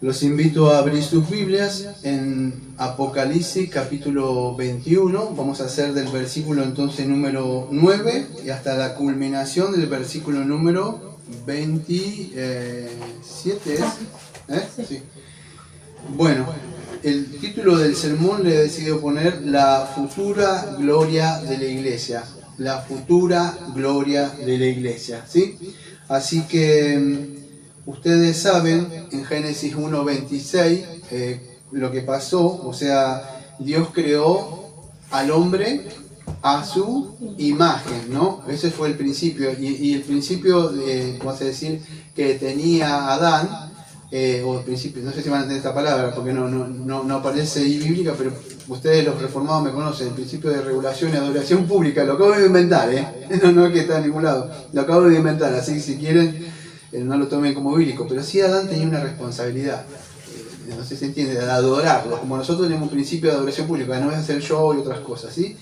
Los invito a abrir sus Biblias en Apocalipsis capítulo 21. Vamos a hacer del versículo entonces número 9 y hasta la culminación del versículo número 27. Sí. Bueno, el título del sermón le he decidido poner La futura gloria de la iglesia. La futura gloria de la iglesia, ¿sí? Así que ustedes saben en Génesis 1:26 lo que pasó, o sea, Dios creó al hombre a su imagen, ¿no? Ese fue el principio, y el principio, vamos a decir, que tenía Adán, o el principio, no sé si van a entender esta palabra porque no aparece ahí bíblica, pero ustedes los reformados me conocen, el principio de regulación y adoración pública, lo acabo de inventar, no es que está en ningún lado, lo acabo de inventar, así que si quieren no lo tomen como bíblico, pero sí Adán tenía una responsabilidad, no sé si se entiende, de adorarlo, como nosotros tenemos un principio de adoración pública, no es hacer show y otras cosas, ¿sí?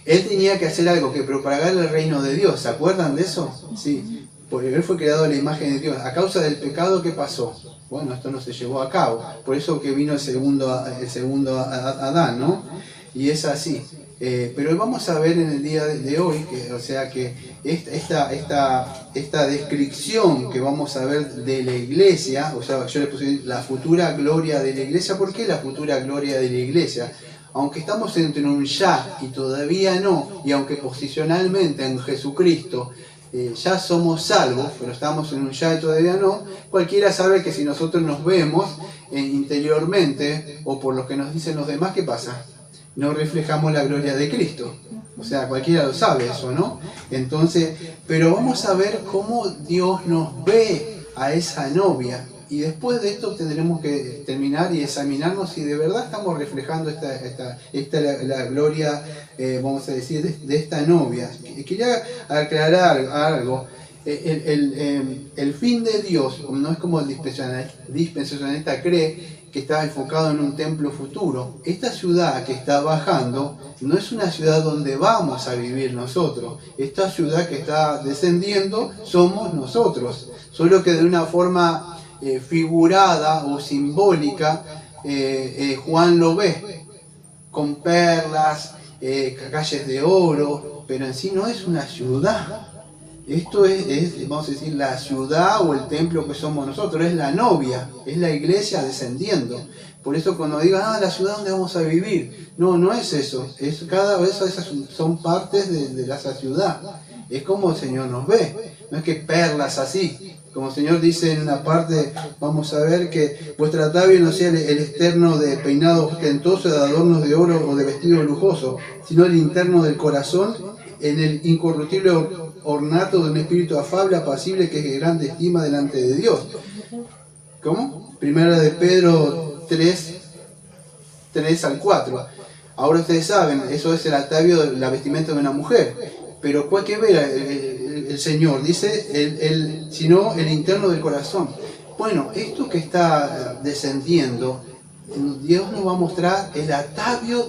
Él tenía que hacer algo que propagar el reino de Dios, ¿se acuerdan de eso? Sí, porque él fue creado a la imagen de Dios. A causa del pecado, ¿qué pasó? Bueno, esto no se llevó a cabo, por eso que vino el segundo Adán, ¿no? Y es así. Pero vamos a ver en el día de hoy, que esta descripción que vamos a ver de la iglesia, o sea, yo le puse la futura gloria de la iglesia. ¿Por qué la futura gloria de la iglesia? Aunque estamos entre un ya y todavía no, y aunque posicionalmente en Jesucristo ya somos salvos, pero estamos en un ya y todavía no, cualquiera sabe que si nosotros nos vemos interiormente, o por lo que nos dicen los demás, ¿qué pasa? No reflejamos la gloria de Cristo. O sea, cualquiera lo sabe eso, ¿no? Entonces, pero vamos a ver cómo Dios nos ve a esa novia. Y después de esto tendremos que terminar y examinarnos si de verdad estamos reflejando la gloria, vamos a decir, de esta novia. Quería aclarar algo. El fin de Dios no es como el dispensacionalista cree, que está enfocado en un templo futuro. Esta ciudad que está bajando no es una ciudad donde vamos a vivir nosotros. Esta ciudad que está descendiendo somos nosotros. Solo que de una forma figurada o simbólica, Juan lo ve con perlas, calles de oro, pero en sí no es una ciudad. Esto es, vamos a decir, la ciudad o el templo que somos nosotros, es la novia, es la iglesia descendiendo. Por eso cuando digan, la ciudad donde vamos a vivir, no es eso, cada vez esas son partes de esa ciudad. Es como el Señor nos ve, no es que perlas así. Como el Señor dice en una parte, vamos a ver que vuestra atavio no sea el externo de peinado ostentoso, de adornos de oro o de vestido lujoso, sino el interno del corazón, en el incorruptible ornato de un espíritu afable, apacible, que es de grande estima delante de Dios. ¿Cómo? Primera de Pedro 3 al 4. Ahora ustedes saben, eso es el atavio, la vestimenta de una mujer. Pero ¿cuál que ver el Señor? Dice, sino el interno del corazón. Bueno, esto que está descendiendo, Dios nos va a mostrar el atavio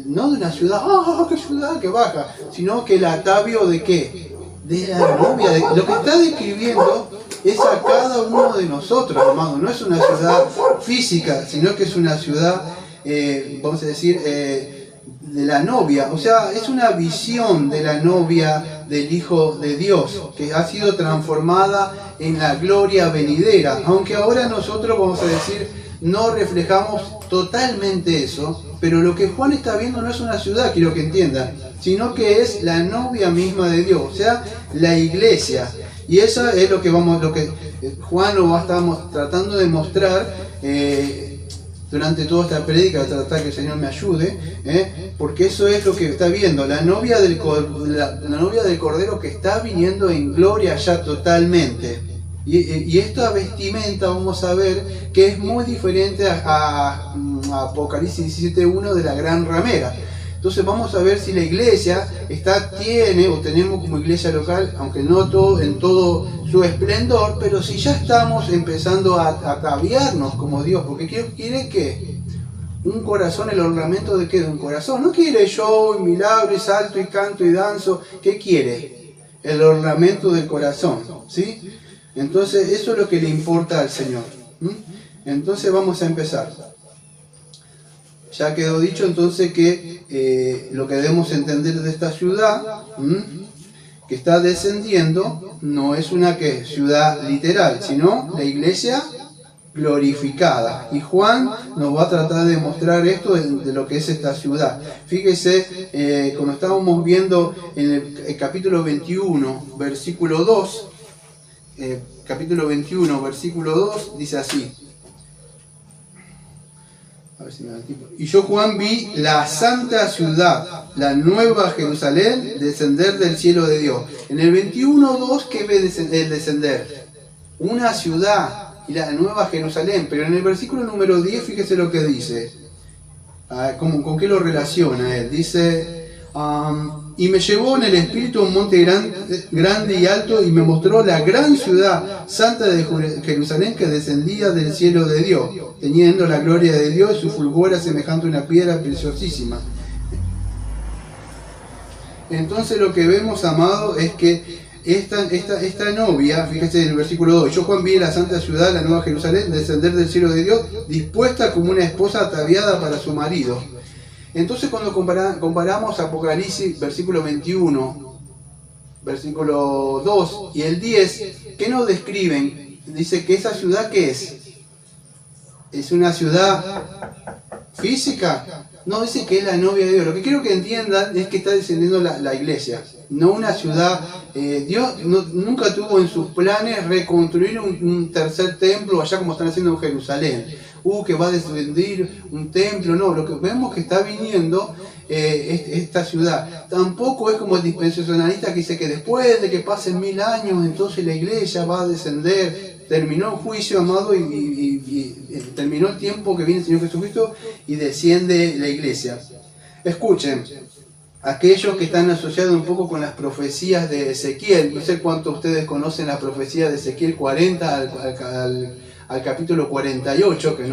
no de una ciudad, qué ciudad que baja, sino que el atavio de ¿qué? De la novia. Lo que está describiendo es a cada uno de nosotros, hermano. No es una ciudad física, sino que es una ciudad, vamos a decir, de la novia. O sea, es una visión de la novia del Hijo de Dios, que ha sido transformada en la gloria venidera. Aunque ahora nosotros, vamos a decir, no reflejamos totalmente eso, pero lo que Juan está viendo no es una ciudad, quiero que entiendan, sino que es la novia misma de Dios, o sea, la iglesia. Y eso es lo que Juan lo estamos tratando de mostrar durante toda esta prédica, tratar que el Señor me ayude, porque eso es lo que está viendo, la novia del Cordero que está viniendo en gloria ya totalmente. Y esta vestimenta vamos a ver que es muy diferente a Apocalipsis 17:1 de la gran ramera. Entonces vamos a ver si la iglesia tenemos como iglesia local, aunque no en todo su esplendor, pero si ya estamos empezando a ataviarnos como Dios, porque quiere que un corazón, el ornamento de qué, de un corazón, no quiere show y milagro y salto y canto y danzo, ¿qué quiere? El ornamento del corazón, ¿sí? Entonces eso es lo que le importa al Señor. Entonces vamos a empezar. Ya quedó dicho entonces que lo que debemos entender de esta ciudad que está descendiendo no es una ciudad literal, sino la iglesia glorificada. Y Juan nos va a tratar de mostrar esto de lo que es esta ciudad. Fíjese, cuando estábamos viendo en el capítulo 21, versículo 2, capítulo 21, versículo 2, dice así. A ver si me da el tiempo. Y yo, Juan, vi la santa ciudad, la nueva Jerusalén, descender del cielo de Dios. En el 21.2, ¿qué ve el descender? Una ciudad, y la nueva Jerusalén. Pero en el versículo número 10, fíjese lo que dice. ¿Con qué lo relaciona él? Dice, y me llevó en el espíritu a un monte grande y alto, y me mostró la gran ciudad santa de Jerusalén que descendía del cielo de Dios, teniendo la gloria de Dios, y su fulgor era semejante a una piedra preciosísima. Entonces lo que vemos, amado, es que esta novia, fíjese en el versículo 2, yo, Juan, vi la santa ciudad, la nueva Jerusalén, descender del cielo de Dios, dispuesta como una esposa ataviada para su marido. Entonces cuando comparamos Apocalipsis, versículo 21, versículo 2 y el 10, ¿qué nos describen? Dice que esa ciudad, ¿qué es? ¿Es una ciudad física? No, dice que es la novia de Dios. Lo que quiero que entiendan es que está descendiendo la iglesia, no una ciudad. Dios nunca tuvo en sus planes reconstruir un tercer templo allá como están haciendo en Jerusalén. Que va a descender un templo. No, lo que vemos que está viniendo esta ciudad. Tampoco es como el dispensacionalista que dice que después de que pasen 1000 años, entonces la iglesia va a descender. Terminó el juicio, amado, y terminó el tiempo que viene el Señor Jesucristo y desciende la iglesia. Escuchen, aquellos que están asociados un poco con las profecías de Ezequiel, no sé cuántos ustedes conocen la profecía de Ezequiel 40 al capítulo 48, que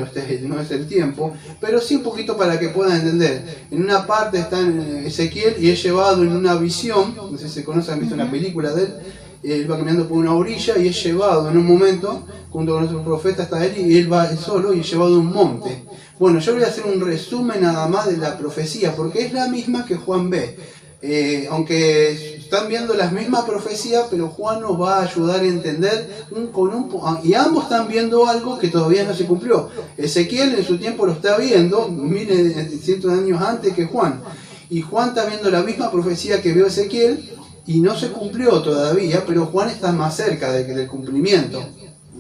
no es el tiempo, pero sí un poquito para que puedan entender. En una parte está en Ezequiel y es llevado en una visión, no sé si se conocen, han visto una película de él va caminando por una orilla y es llevado en un momento, junto con otro profeta está él, y él va solo y es llevado a un monte. Bueno, yo voy a hacer un resumen nada más de la profecía, porque es la misma que Juan ve. Aunque están viendo las mismas profecías, pero Juan nos va a ayudar a entender y ambos están viendo algo que todavía no se cumplió. Ezequiel en su tiempo lo está viendo, miren, cientos de años antes que Juan. Y Juan está viendo la misma profecía que vio Ezequiel y no se cumplió todavía, pero Juan está más cerca del cumplimiento.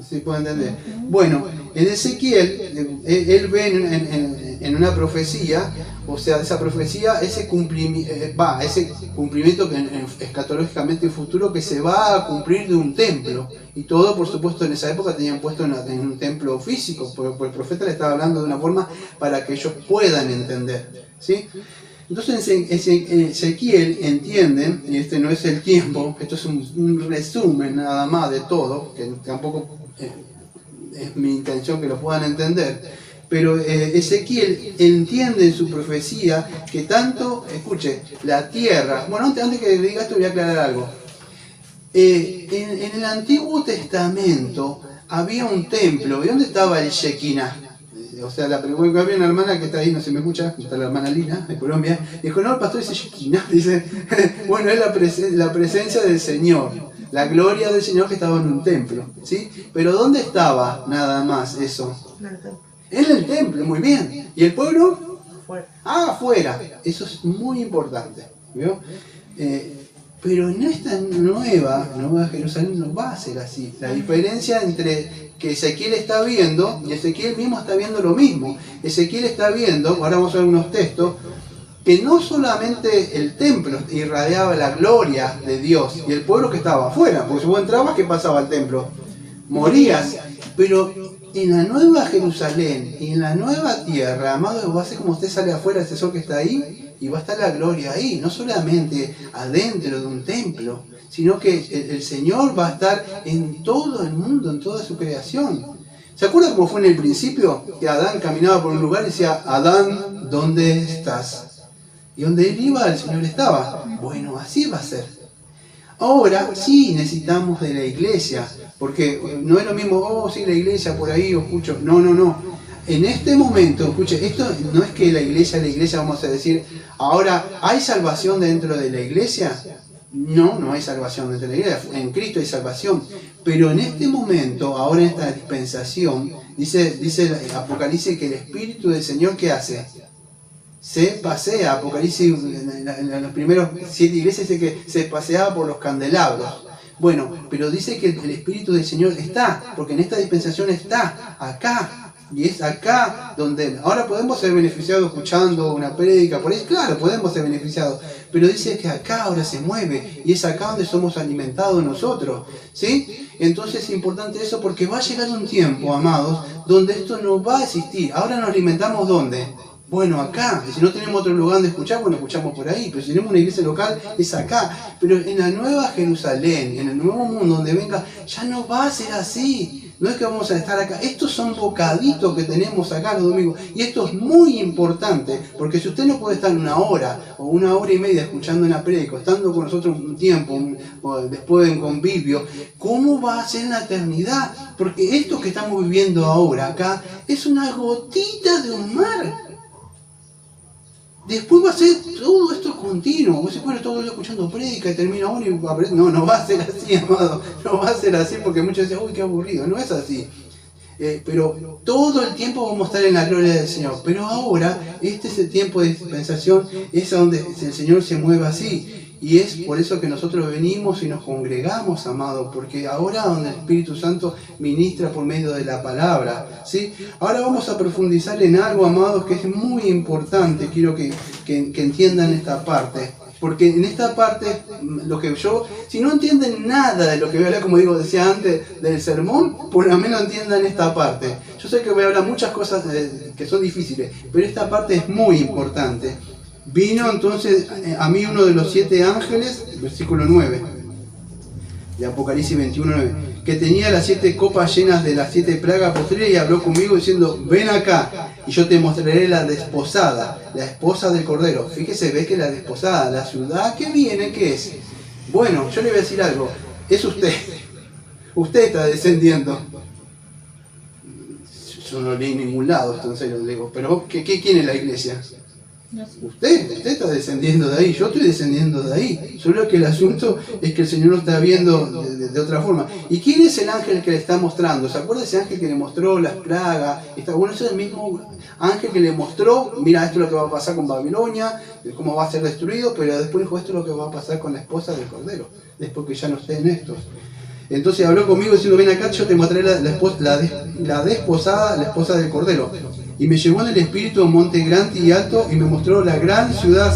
¿Sí puede entender? Bueno, en Ezequiel, él ve en una profecía, o sea, esa profecía, ese cumplimiento escatológicamente futuro que se va a cumplir de un templo. Y todo, por supuesto, en esa época tenían puesto en un templo físico, porque el profeta le estaba hablando de una forma para que ellos puedan entender. ¿Sí? Entonces Ezequiel entienden, y este no es el tiempo, esto es un resumen nada más de todo, que tampoco es mi intención que lo puedan entender, pero Ezequiel entiende en su profecía que tanto, escuche, la tierra, bueno, antes que diga esto voy a aclarar algo. En el Antiguo Testamento había un templo, ¿y dónde estaba el Shekinah? O sea, había una hermana que está ahí, no se me escucha, está la hermana Lina, de Colombia, dijo, no, el pastor dice Shekinah, dice, bueno, es la presencia del Señor, la gloria del Señor que estaba en un templo, ¿sí? Pero ¿dónde estaba nada más eso? En el templo, muy bien. ¿Y el pueblo? Afuera. Eso es muy importante, ¿vio? Pero en esta nueva Jerusalén no va a ser así. La diferencia entre que Ezequiel está viendo, y Ezequiel mismo está viendo lo mismo. Ezequiel está viendo, ahora vamos a ver unos textos, que no solamente el templo irradiaba la gloria de Dios y el pueblo que estaba afuera, porque si vos entrabas, ¿qué pasaba al templo? Morías. Pero en la nueva Jerusalén y en la nueva tierra, amado, va a ser como usted sale afuera, ese sol que está ahí, y va a estar la gloria ahí, no solamente adentro de un templo, sino que el Señor va a estar en todo el mundo, en toda su creación. ¿Se acuerdan cómo fue en el principio? Que Adán caminaba por un lugar y decía, Adán, ¿dónde estás? Y donde él iba, el Señor estaba. Bueno, así va a ser. Ahora sí necesitamos de la iglesia, porque no es lo mismo, oh sí, la iglesia por ahí, o escucho. No, no, no. En este momento, escuche, esto no es que la iglesia, vamos a decir, ahora, ¿hay salvación dentro de la iglesia? No, no hay salvación dentro de la iglesia. En Cristo hay salvación. Pero en este momento, ahora en esta dispensación, dice el Apocalipsis que el Espíritu del Señor, ¿qué hace? Se pasea. Apocalipsis, en los primeros 7 iglesias dice que se paseaba por los candelabros. Bueno, pero dice que el Espíritu del Señor está, porque en esta dispensación está acá. Y es acá donde ahora podemos ser beneficiados escuchando una prédica, por ahí, claro, podemos ser beneficiados, pero dice que acá ahora se mueve y es acá donde somos alimentados nosotros, ¿sí? Entonces es importante eso porque va a llegar un tiempo, amados, donde esto no va a existir. Ahora nos alimentamos ¿dónde? Bueno, acá. Y si no tenemos otro lugar donde escuchar, bueno, escuchamos por ahí. Pero si tenemos una iglesia local, es acá. Pero en la nueva Jerusalén, en el nuevo mundo donde venga, ya no va a ser así. No es que vamos a estar acá. Estos son bocaditos que tenemos acá los domingos. Y esto es muy importante, porque si usted no puede estar 1 hora o 1 hora y media escuchando una prédica, estando con nosotros un tiempo, después de un convivio, ¿cómo va a ser en la eternidad? Porque esto que estamos viviendo ahora acá es una gotita de un mar. Después va a ser todo esto continuo. Vos se puede todo el día escuchando prédica y termina uno y va a aprender. No, no va a ser así, amado. No va a ser así porque muchos dicen, uy, qué aburrido. No es así. Pero todo el tiempo vamos a estar en la gloria del Señor. Pero ahora, este es el tiempo de dispensación, es donde el Señor se mueve así. Y es por eso que nosotros venimos y nos congregamos, amados, porque ahora donde el Espíritu Santo ministra por medio de la palabra, ¿sí? Ahora vamos a profundizar en algo, amados, que es muy importante. Quiero que entiendan esta parte. Porque en esta parte, si no entienden nada de lo que voy a hablar, como decía antes, del sermón, por lo menos entiendan esta parte. Yo sé que voy a hablar muchas cosas que son difíciles, pero esta parte es muy importante. Vino entonces a mí uno de los 7 ángeles, versículo 9, de Apocalipsis 21:9, que tenía las 7 copas llenas de las 7 plagas posteriores y habló conmigo diciendo, ven acá y yo te mostraré la desposada, la esposa del Cordero. Fíjese, ve que la desposada, la ciudad que viene, ¿qué es? Bueno, yo le voy a decir algo, es usted. Usted está descendiendo. Yo no leí en ningún lado, entonces lo digo, pero ¿quién es la iglesia? Usted está descendiendo de ahí, yo estoy descendiendo de ahí. Solo que el asunto es que el Señor lo está viendo de otra forma. ¿Y quién es el ángel que le está mostrando? ¿Se acuerda ese ángel que le mostró las plagas? Bueno, ese es el mismo ángel que le mostró, mira, esto es lo que va a pasar con Babilonia, cómo va a ser destruido, pero después dijo, esto es lo que va a pasar con la esposa del Cordero, después que ya no estén estos. Entonces habló conmigo diciendo, ven acá, yo te mostraré la desposada, la esposa del Cordero. Y me llevó en el espíritu a un monte grande y alto y me mostró la gran ciudad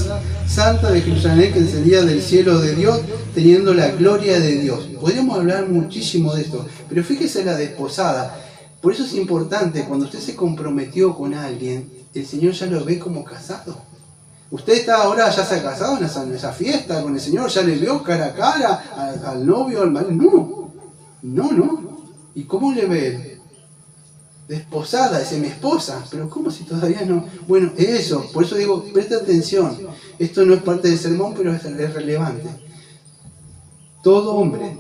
santa de Jerusalén que descendía del cielo de Dios, teniendo la gloria de Dios. Podríamos hablar muchísimo de esto, pero fíjese la desposada. Por eso es importante, cuando usted se comprometió con alguien, el Señor ya lo ve como casado. Usted está ahora, ya se ha casado en esa fiesta con el Señor, ya le vio cara a cara al novio, al marido. No. ¿Y cómo le ve él? Desposada, dice mi esposa, pero ¿cómo si todavía no? Bueno, eso, por eso digo, presta atención. Esto no es parte del sermón, pero es relevante. Todo hombre,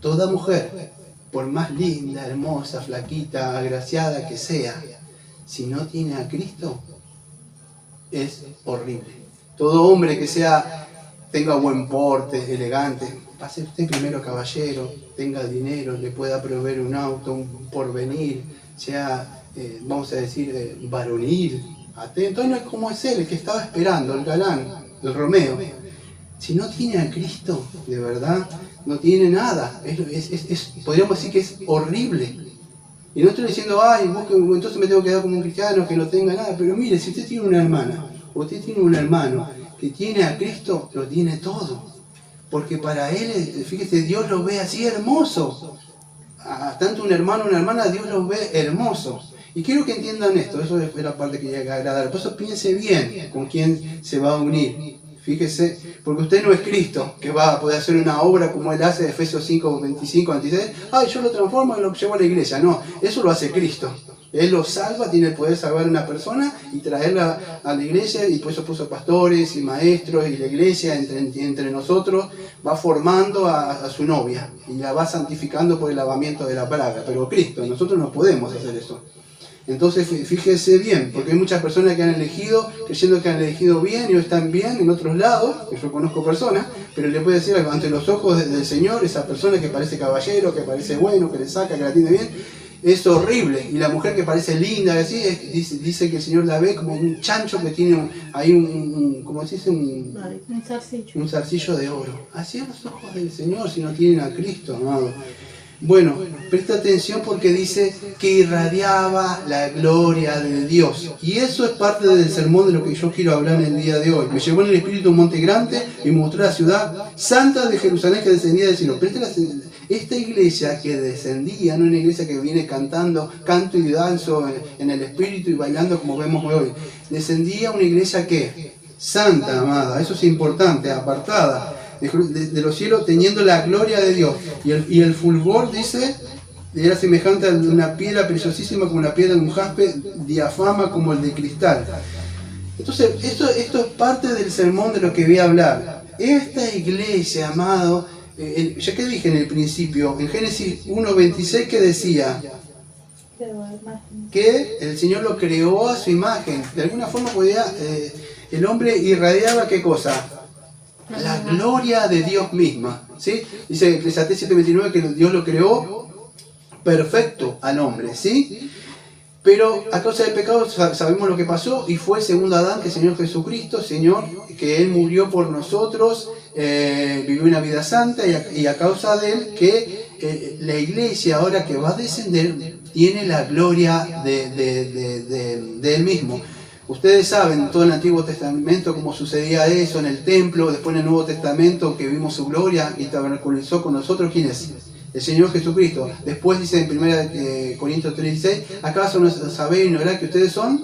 toda mujer, por más linda, hermosa, flaquita, agraciada que sea, si no tiene a Cristo, es horrible. Todo hombre que tenga buen porte, elegante, pase usted primero caballero, tenga dinero, le pueda proveer un auto, un porvenir, sea, vamos a decir, varonil, atento. No es como es él, el que estaba esperando, el galán, el Romeo. Si no tiene a Cristo, de verdad, no tiene nada. Podríamos decir que es horrible. Y no estoy diciendo, entonces me tengo que dar como un cristiano que no tenga nada. Pero mire, si usted tiene una hermana, o usted tiene un hermano que tiene a Cristo, lo tiene todo. Porque para él, fíjese, Dios lo ve así hermoso. Tanto un hermano o una hermana, Dios los ve hermosos. Y quiero que entiendan esto, eso es la parte que quería agradar. Por eso piense bien con quién se va a unir. Fíjese, porque usted no es Cristo, que va a poder hacer una obra como Él hace, Efesios 5, 25, 26. Yo lo transformo y lo llevo a la iglesia. No, eso lo hace Cristo. Él lo salva, tiene el poder de salvar a una persona y traerla a la iglesia, y por eso puso pastores y maestros, y la iglesia entre nosotros va formando a su novia y la va santificando por el lavamiento de la palabra. Pero Cristo, nosotros no podemos hacer eso. Entonces fíjese bien, porque hay muchas personas que han elegido, creyendo que han elegido bien y no están bien en otros lados, que yo conozco personas, pero le puede decir ante los ojos del Señor, esa persona que parece caballero, que parece bueno, que le saca, que la tiene bien, es horrible. Y la mujer que parece linda, así, dice que el Señor la ve como un chancho que tiene ahí ¿cómo se dice? Un zarcillo de oro. Así a los ojos del Señor, si no tienen a Cristo, amado. Bueno, presta atención porque dice que irradiaba la gloria de Dios. Y eso es parte del sermón de lo que yo quiero hablar en el día de hoy. Me llevó en el Espíritu a un monte grande y me mostró la ciudad santa de Jerusalén que descendía del cielo. Esta iglesia que descendía, no una iglesia que viene cantando, canto y danzo en el Espíritu y bailando como vemos hoy. Descendía una iglesia que santa, amada, eso es importante, apartada de los cielos, teniendo la gloria de Dios. Y el fulgor, dice, era semejante a una piedra preciosísima, como una piedra de un jaspe, diafama como el de cristal. Entonces, esto es parte del sermón de lo que voy a hablar. Esta iglesia, amado, ya que dije en el principio, en Génesis 1:26, que decía que el Señor lo creó a su imagen. De alguna forma podía, el hombre irradiaba, ¿qué cosa? La gloria de Dios misma, ¿sí? Dice Eclesiastés 7:29 que Dios lo creó perfecto al hombre, ¿sí? Pero a causa del pecado sabemos lo que pasó, y fue el segundo Adán, que es el Señor Jesucristo, Señor, que Él murió por nosotros, vivió una vida santa, y a causa de Él que la iglesia ahora que va a descender tiene la gloria de Él mismo. Ustedes saben en todo el Antiguo Testamento cómo sucedía eso en el templo, después en el Nuevo Testamento que vimos su gloria y tabernaculizó con nosotros. ¿Quién es? El Señor Jesucristo. Después dice en 1 Corintios 3:16, ¿acaso no sabéis y ignoráis que ustedes son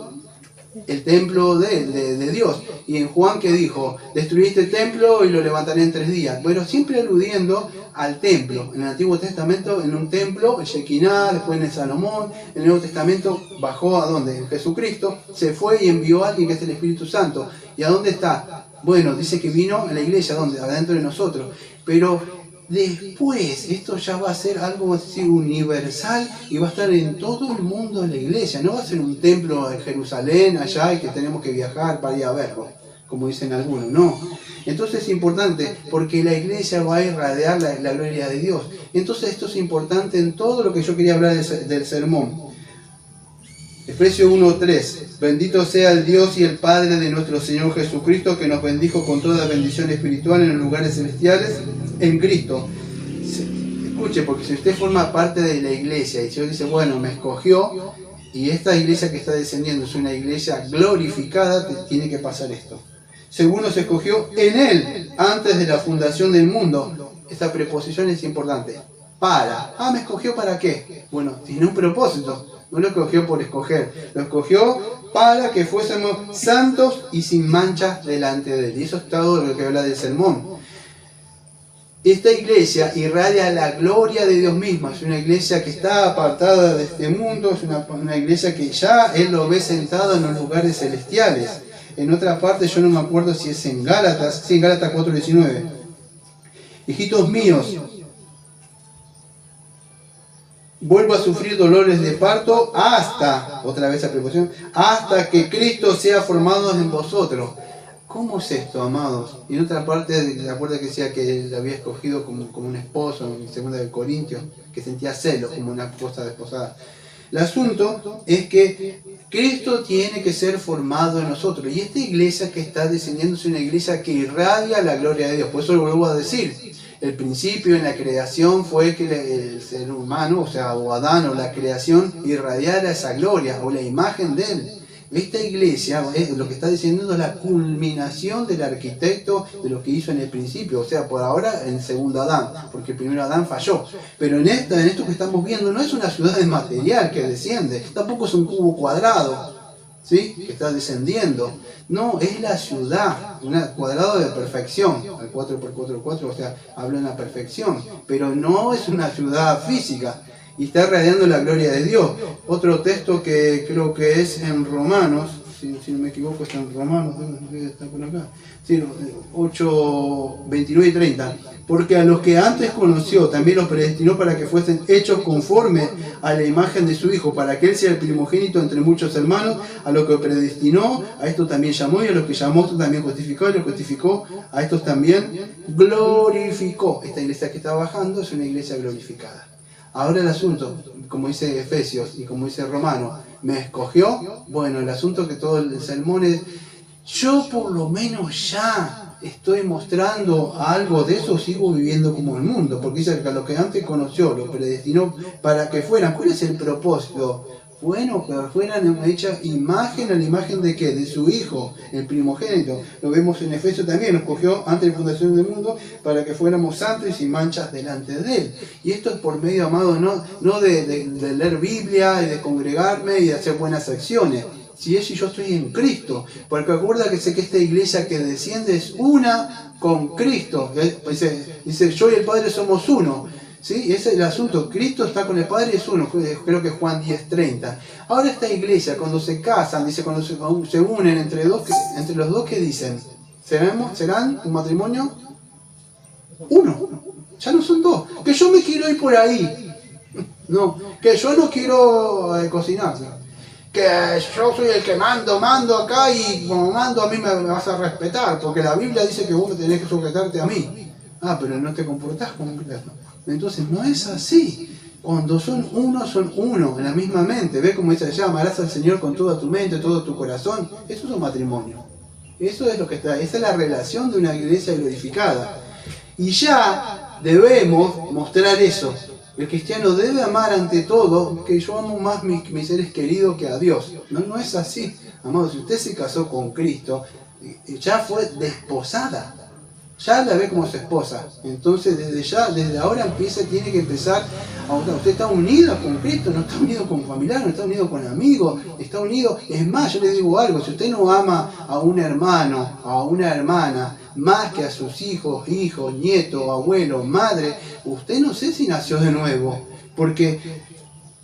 el templo de Dios? Y en Juan, que dijo, destruiste el templo y lo levantaré en 3 días. Bueno, siempre aludiendo al templo. En el Antiguo Testamento, en un templo, el Shekinah, después en el Salomón. En el Nuevo Testamento bajó a dónde? En Jesucristo, se fue y envió a alguien que es el Espíritu Santo. ¿Y a dónde está? Bueno, dice que vino a la iglesia, ¿dónde? Adentro de nosotros. Pero después, esto ya va a ser algo así universal y va a estar en todo el mundo de la iglesia. No va a ser un templo en Jerusalén, allá, y que tenemos que viajar para ir a verlo, como dicen algunos. No. Entonces es importante porque la iglesia va a irradiar la gloria de Dios. Entonces esto es importante en todo lo que yo quería hablar del sermón. Efesios 1:3. Bendito sea el Dios y el Padre de nuestro Señor Jesucristo, que nos bendijo con toda bendición espiritual en los lugares celestiales en Cristo. Escuche, porque si usted forma parte de la iglesia y el Señor dice, bueno, me escogió, y esta iglesia que está descendiendo es una iglesia glorificada, tiene que pasar esto. Según nos escogió en Él, antes de la fundación del mundo. Esta preposición es importante. Para. ¿Me escogió para qué? Bueno, tiene un propósito. No lo escogió por escoger. Lo escogió para que fuésemos santos y sin mancha delante de Él. Y eso es todo lo que habla del sermón. Esta iglesia irradia la gloria de Dios misma. Es una iglesia que está apartada de este mundo. Es una iglesia que ya Él lo ve sentado en los lugares celestiales. En otra parte, yo no me acuerdo si es en Gálatas. Sí, en Gálatas 4:19. Hijitos míos, vuelvo a sufrir dolores de parto hasta, otra vez la preposición, hasta que Cristo sea formado en vosotros. ¿Cómo es esto, amados? Y en otra parte, ¿se acuerda que decía que él había escogido como un esposo, en 2 Corintios, que sentía celos como una esposa desposada? El asunto es que Cristo tiene que ser formado en nosotros. Y esta iglesia que está descendiendo es una iglesia que irradia la gloria de Dios. Por eso lo vuelvo a decir. El principio en la creación fue que el ser humano, o Adán, o la creación, irradiara esa gloria, o la imagen de él. Esta iglesia, lo que está diciendo es la culminación del arquitecto de lo que hizo en el principio. O sea, por ahora el segundo Adán, porque el primero Adán falló. Pero en esto que estamos viendo no es una ciudad de material que desciende, tampoco es un cubo cuadrado. ¿sí? Que está descendiendo. No, es la ciudad, un cuadrado de perfección, el 4x4x4, o sea, habla en la perfección, pero no es una ciudad física, y está radiando la gloria de Dios. Otro texto que creo que es en Romanos, si no me equivoco está en Romanos, está por acá, sí, 8, 29 y 30. Porque a los que antes conoció, también los predestinó para que fuesen hechos conforme a la imagen de su Hijo, para que Él sea el primogénito entre muchos hermanos. A los que predestinó, a estos también llamó, y a los que llamó, estos también justificó, y a los que justificó, a estos también glorificó. Esta iglesia que está bajando es una iglesia glorificada. Ahora el asunto, como dice Efesios y como dice Romanos, ¿me escogió? Bueno, el asunto que todo el sermón es, yo por lo menos ya estoy mostrando algo de eso, sigo viviendo como el mundo, porque dice que a los que antes conoció, los predestinó para que fueran. ¿Cuál es el propósito? Bueno, que fueran hecha imagen, a la imagen de ¿qué? De su Hijo, el primogénito. Lo vemos en Efesios también, nos escogió antes de la fundación del mundo para que fuéramos santos y sin manchas delante de Él. Y esto es por medio, amado, no de leer Biblia y de congregarme y de hacer buenas acciones. Si es y yo estoy en Cristo, porque acuerda que sé que esta iglesia que desciende es una con Cristo. Dice, yo y el Padre somos uno. ¿Sí? Ese es el asunto. Cristo está con el Padre y es uno. Creo que es Juan 10:30. Ahora esta iglesia, cuando se casan, dice, cuando se unen entre los dos, ¿qué dicen? ¿Serán un matrimonio? Uno. Ya no son dos. Que yo me quiero ir por ahí. No. Que yo no quiero cocinar. Que yo soy el que mando acá y como mando a mí me vas a respetar, porque la Biblia dice que vos tenés que sujetarte a mí. Ah, pero no te comportás como un cristiano. Entonces no es así. Cuando son uno, en la misma mente. ¿Ves cómo dice allá? Amarás al Señor con toda tu mente, todo tu corazón. Eso es un matrimonio. Eso es lo que está. Esa es la relación de una iglesia glorificada. Y ya debemos mostrar eso. El cristiano debe amar ante todo, que yo amo más mis seres queridos que a Dios. No es así. Amado, si usted se casó con Cristo, ya fue desposada. Ya la ve como su esposa. Entonces desde ahora tiene que empezar a usted está unida con Cristo, no está unido con familiar, no está unido con amigos, está unido. Es más, yo le digo algo, si usted no ama a un hermano, a una hermana, más que a sus hijos, nietos, abuelos, madre, usted no sé si nació de nuevo. Porque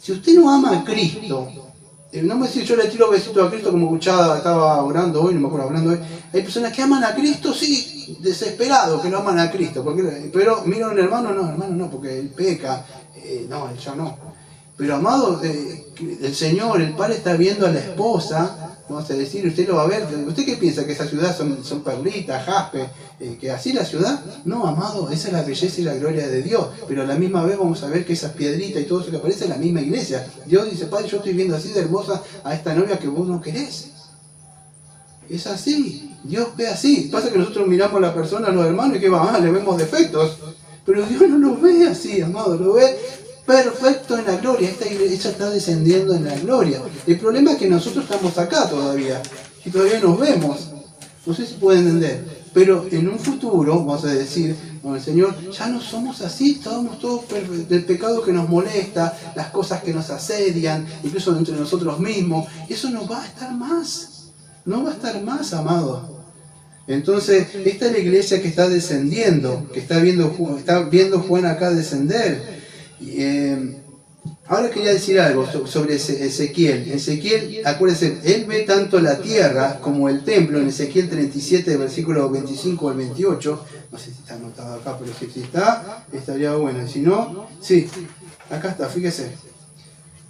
si usted no ama a Cristo, no me decís yo le tiro besitos a Cristo como escuchaba, estaba orando hoy, no me acuerdo hablando hoy. Hay personas que aman a Cristo, sí, desesperados que no aman a Cristo. Pero mira a un hermano no, porque él peca. No, él ya no. Pero amado, el Señor, el Padre está viendo a la esposa, vamos a decir, usted lo va a ver. ¿Usted qué piensa? ¿Que esa ciudad son perlitas, jaspe? ¿Que así la ciudad? No, amado, esa es la belleza y la gloria de Dios. Pero a la misma vez vamos a ver que esas piedritas y todo eso que aparece es la misma iglesia. Dios dice, Padre, yo estoy viendo así de hermosa a esta novia que vos no querés. Es así, Dios ve así. Pasa que nosotros miramos a la persona, a los hermanos, y que le vemos defectos. Pero Dios no lo ve así, amado, lo ve perfecto en la gloria. Esta iglesia está descendiendo en la gloria. El problema es que nosotros estamos acá todavía, y todavía nos vemos. No sé si pueden entender. Pero en un futuro, vamos a decir, con el Señor, ya no somos así, estamos todos del pecado que nos molesta, las cosas que nos asedian, incluso entre nosotros mismos. Eso no va a estar más. No va a estar más, amado. Entonces, esta es la iglesia que está descendiendo, que está viendo Juan acá descender. Ahora quería decir algo sobre Ezequiel. Ezequiel, acuérdense, él ve tanto la tierra como el templo en Ezequiel 37, versículo 25 al 28. No sé si está anotado acá, pero si está, estaría bueno. Si no, sí, acá está, fíjese.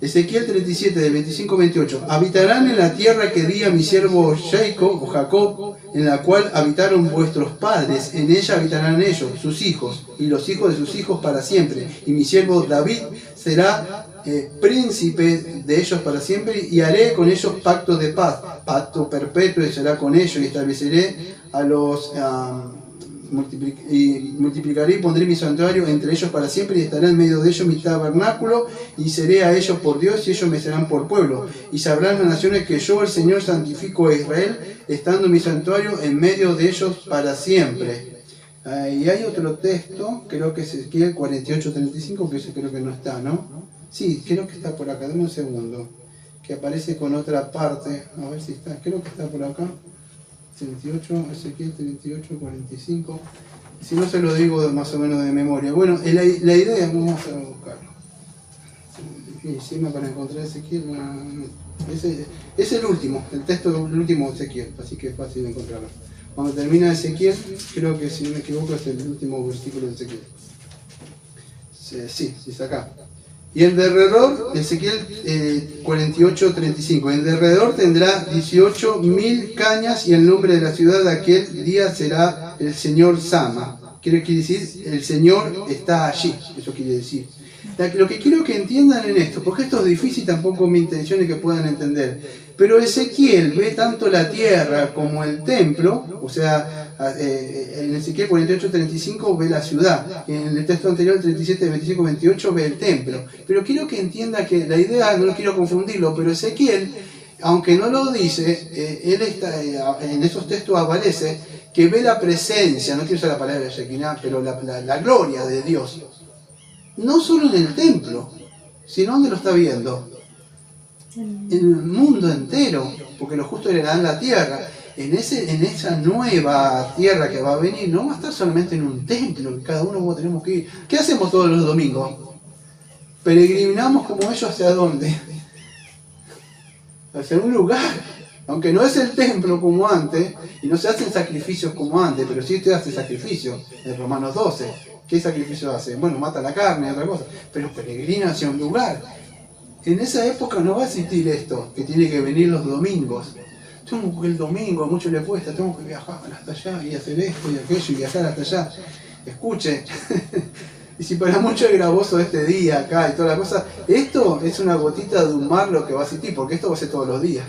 Ezequiel 37, del 25 al 28. Habitarán en la tierra que di a mi siervo Jacob, en la cual habitaron vuestros padres. En ella habitarán ellos, sus hijos, y los hijos de sus hijos para siempre. Y mi siervo David será príncipe de ellos para siempre, y haré con ellos pacto de paz, pacto perpetuo, y será con ellos, y estableceré a los... multiplicaré y pondré mi santuario entre ellos para siempre, y estará en medio de ellos mi tabernáculo, y seré a ellos por Dios, y ellos me serán por pueblo. Y sabrán las naciones que yo, el Señor, santifico a Israel, estando en mi santuario en medio de ellos para siempre. Y hay otro texto, creo que es Ezequiel 48:35, que ese creo que no está, ¿no? Sí, creo que está por acá, dame un segundo, que aparece con otra parte. A ver si está, creo que está por acá. 38, Ezequiel 38, 45. Si no se lo digo más o menos de memoria. Bueno, la idea, vamos a buscarlo. Encima para encontrar Ezequiel, es el último, el texto del último Ezequiel, así que es fácil encontrarlo. Cuando termina Ezequiel, creo que si no me equivoco es el último versículo de Ezequiel. Sí, es acá. Y en derredor, Ezequiel 48:35, en derredor tendrá 18.000 cañas y el nombre de la ciudad de aquel día será el Señor Sama. Quiere decir, el Señor está allí, eso quiere decir. Lo que quiero que entiendan en esto, porque esto es difícil, tampoco mi intención es que puedan entender, pero Ezequiel ve tanto la tierra como el templo, o sea, en Ezequiel 48:35 ve la ciudad, en el texto anterior 37, 25, 28 ve el templo, pero quiero que entienda que la idea, no quiero confundirlo, pero Ezequiel, aunque no lo dice, él está, en esos textos aparece que ve la presencia, no quiero usar la palabra de Shekinah, pero la gloria de Dios. No solo en el templo, sino donde lo está viendo. En el mundo entero, porque los justos heredarán la tierra. En esa nueva tierra que va a venir, no va a estar solamente en un templo, que cada uno tenemos que ir. ¿Qué hacemos todos los domingos? Peregrinamos como ellos hacia dónde? Hacia un lugar. Aunque no es el templo como antes, y no se hacen sacrificios como antes, pero sí te hace sacrificios. En Romanos 12. ¿Qué sacrificio hace? Bueno, mata la carne y otra cosa, pero peregrina hacia un lugar. En esa época no va a existir esto, que tiene que venir los domingos. Tengo que el domingo, a muchos les cuesta, tengo que viajar hasta allá y hacer esto y aquello y viajar hasta allá. Escuchen, y si para muchos es gravoso este día acá y toda la cosa, esto es una gotita de un mar lo que va a existir, porque esto va a ser todos los días.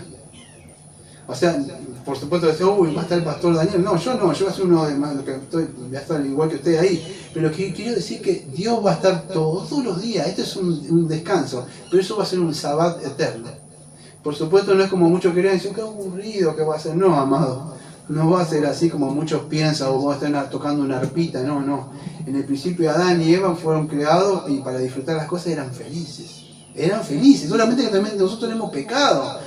O sea, por supuesto decir, uy, va a estar el pastor Daniel. No, yo voy a ser uno de más, voy a estar igual que usted ahí. Pero quiero decir que Dios va a estar todos los días. Este es un descanso, pero eso va a ser un sabbat eterno. Por supuesto no es como muchos querían decir, qué aburrido que va a ser. No, amado, no va a ser así como muchos piensan, o va a estar tocando una arpita. No. En el principio Adán y Eva fueron creados y para disfrutar las cosas eran felices. Solamente que también nosotros tenemos pecado.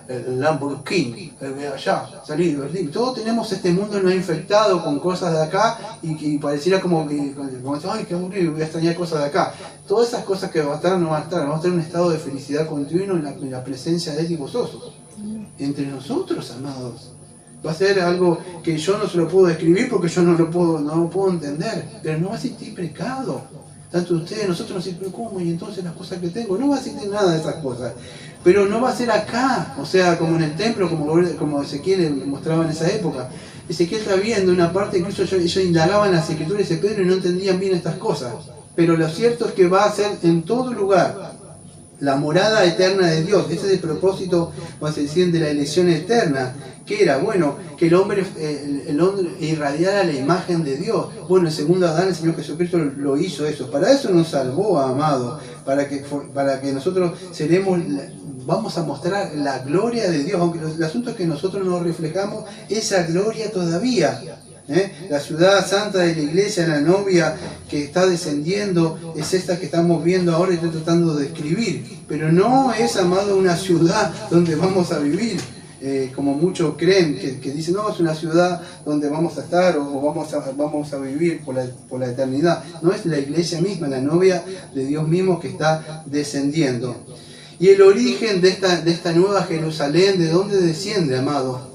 El Lamborghini, allá, salir, divertir. Todos tenemos este mundo no infectado con cosas de acá y pareciera como que, ay, qué aburrido, voy a extrañar cosas de acá. Todas esas cosas que va a estar no van a estar, vamos a tener un estado de felicidad continuo en la presencia de Él y vosotros. Entre nosotros, amados. Va a ser algo que yo no se lo puedo describir porque yo no lo puedo entender, pero no va a existir pecado. Tanto ustedes, nosotros nos dicen, pero ¿cómo? Y entonces las cosas que tengo, no va a existir nada de esas cosas. Pero no va a ser acá, o sea, como en el templo, como Ezequiel mostraba en esa época. Ezequiel está viendo una parte, incluso ellos indagaban en las escrituras de Pedro y no entendían bien estas cosas. Pero lo cierto es que va a ser en todo lugar la morada eterna de Dios. Ese es el propósito, vamos a decir, de la elección eterna. ¿Qué era? Bueno, que el hombre irradiara la imagen de Dios. Bueno, el segundo Adán, el Señor Jesucristo lo hizo eso. Para eso nos salvó, amado. Para que nosotros vamos a mostrar la gloria de Dios. Aunque el asunto es que nosotros no reflejamos esa gloria todavía. La ciudad santa de la iglesia, la novia que está descendiendo, es esta que estamos viendo ahora y estoy tratando de describir. Pero no es, amado, una ciudad donde vamos a vivir. Como muchos creen, que dicen, no, es una ciudad donde vamos a estar o vamos a vivir por la eternidad. No, es la iglesia misma, la novia de Dios mismo que está descendiendo. Y el origen de esta nueva Jerusalén, ¿de dónde desciende, amado?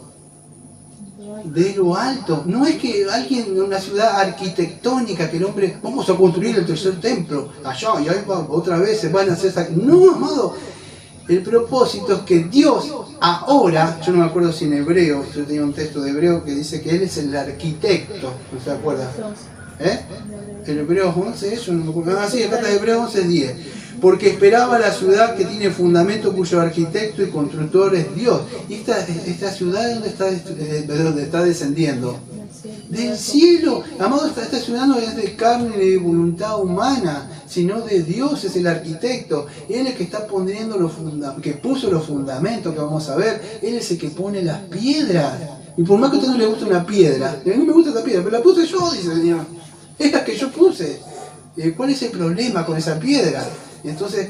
De lo alto. No es que alguien, una ciudad arquitectónica, que el hombre, vamos a construir el tercer templo allá y ahí otra vez se van a hacer esa... No, amado. El propósito es que Dios ahora, yo no me acuerdo si en hebreo, yo tenía un texto de hebreo que dice que Él es el arquitecto, ¿no se acuerda? El Hebreos 11, eso no me acuerdo. Sí, acá está Hebreos 11:10. Porque esperaba la ciudad que tiene fundamento, cuyo arquitecto y constructor es Dios. ¿Y esta ciudad dónde está descendiendo? Del cielo. Amado, esta ciudad no es de carne ni de voluntad humana, sino de Dios, es el arquitecto. Él es el que está poniendo que puso los fundamentos que vamos a ver. Él es el que pone las piedras. Y por más que a usted no le guste una piedra, a mí me gusta esta piedra, pero la puse yo, dice el Señor. Es la que yo puse. ¿Cuál es el problema con esa piedra? Entonces,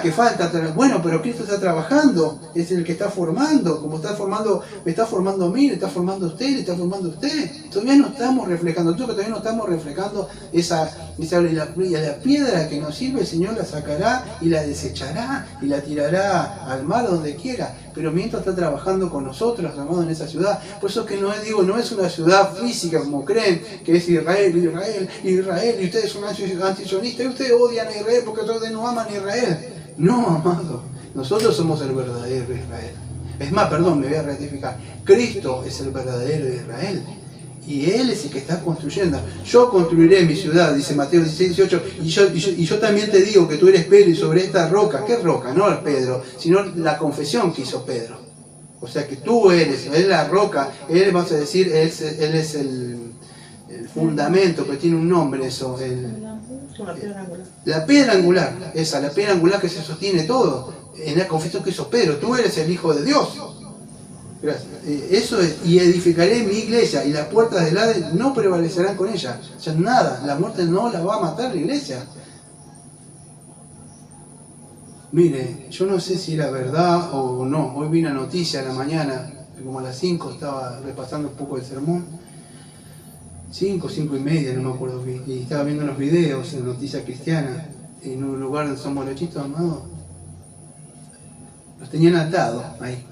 Que falta. Bueno, pero Cristo está trabajando, es el que está formando, como está formando, me está formando a mí, le está formando a usted, le está formando a usted. Todavía no estamos reflejando, todavía no estamos reflejando la piedra que nos sirve, el Señor la sacará y la desechará y la tirará al mar donde quiera. Pero mientras está trabajando con nosotros, amados, en esa ciudad. Por eso que no es una ciudad física como creen, que es Israel, y ustedes son antisionistas, y ustedes odian a Israel porque ustedes no aman a Israel. No, amado, nosotros somos el verdadero Israel. Es más, perdón, me voy a rectificar. Cristo es el verdadero Israel. Y Él es el que está construyendo. Yo construiré mi ciudad, dice Mateo 16, 18, y yo también te digo que tú eres Pedro y sobre esta roca. ¿Qué roca? No Pedro, sino la confesión que hizo Pedro. O sea que tú eres la roca, Él, vamos a decir, Él es el fundamento, que tiene un nombre eso. Una piedra angular. La piedra angular, la piedra angular que se sostiene todo. En la confesión que hizo Pedro, tú eres el Hijo de Dios. Gracias. Eso es, y edificaré mi iglesia, y las puertas del Hades no prevalecerán con ella. O sea, nada, la muerte no la va a matar la iglesia. Mire, yo no sé si era verdad o no. Hoy vi una noticia a la mañana, como a las 5 estaba repasando un poco el sermón. 5 y media, no me acuerdo bien. Y estaba viendo unos videos en Noticias Cristianas, en un lugar donde son morochitos, amados. Los tenían atados ahí.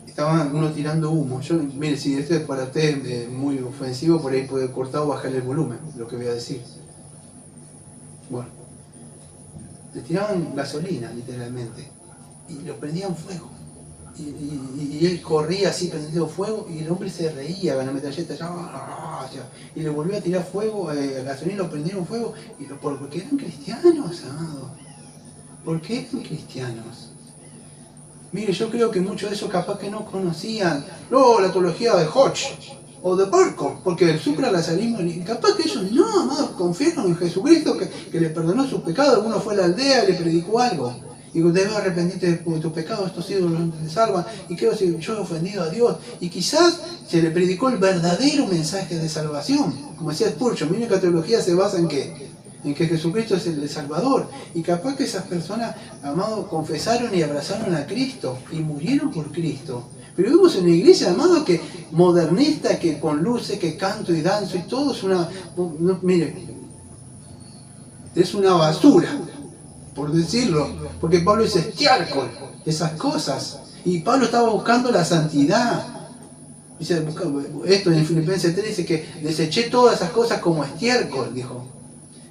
Estaban uno tirando humo. Mire, si esto es para usted muy ofensivo, por ahí puede cortar o bajar el volumen, lo que voy a decir. Bueno, le tiraban gasolina, literalmente, y lo prendían fuego. Y él corría así prendiendo fuego, y el hombre se reía con la metralleta, y le volvió a tirar fuego, gasolina, lo prendieron fuego, porque eran cristianos, amado. ¿Por qué eran cristianos? Mire, yo creo que muchos de esos capaz que no conocían la teología de Hodge o de Barco, porque el suprarracialismo, capaz que ellos no, amados, confiaron en Jesucristo que le perdonó sus pecados. Alguno fue a la aldea y le predicó algo. Y debes arrepentirte de tus pecados, estos ídolos no te salvan. Y creo que yo he ofendido a Dios. Y quizás se le predicó el verdadero mensaje de salvación. Como decía Spurgeon, mi única teología se basa en ¿qué? En que Jesucristo es el Salvador. Y capaz que esas personas, amados, confesaron y abrazaron a Cristo y murieron por Cristo. Pero vivimos en una iglesia, amado, que modernista, que con luces, que canto y danzo y todo es una... mire, es una basura, por decirlo. Porque Pablo dice estiércol, esas cosas. Y Pablo estaba buscando la santidad. Dice, esto en Filipenses 3 dice que deseché todas esas cosas como estiércol, dijo.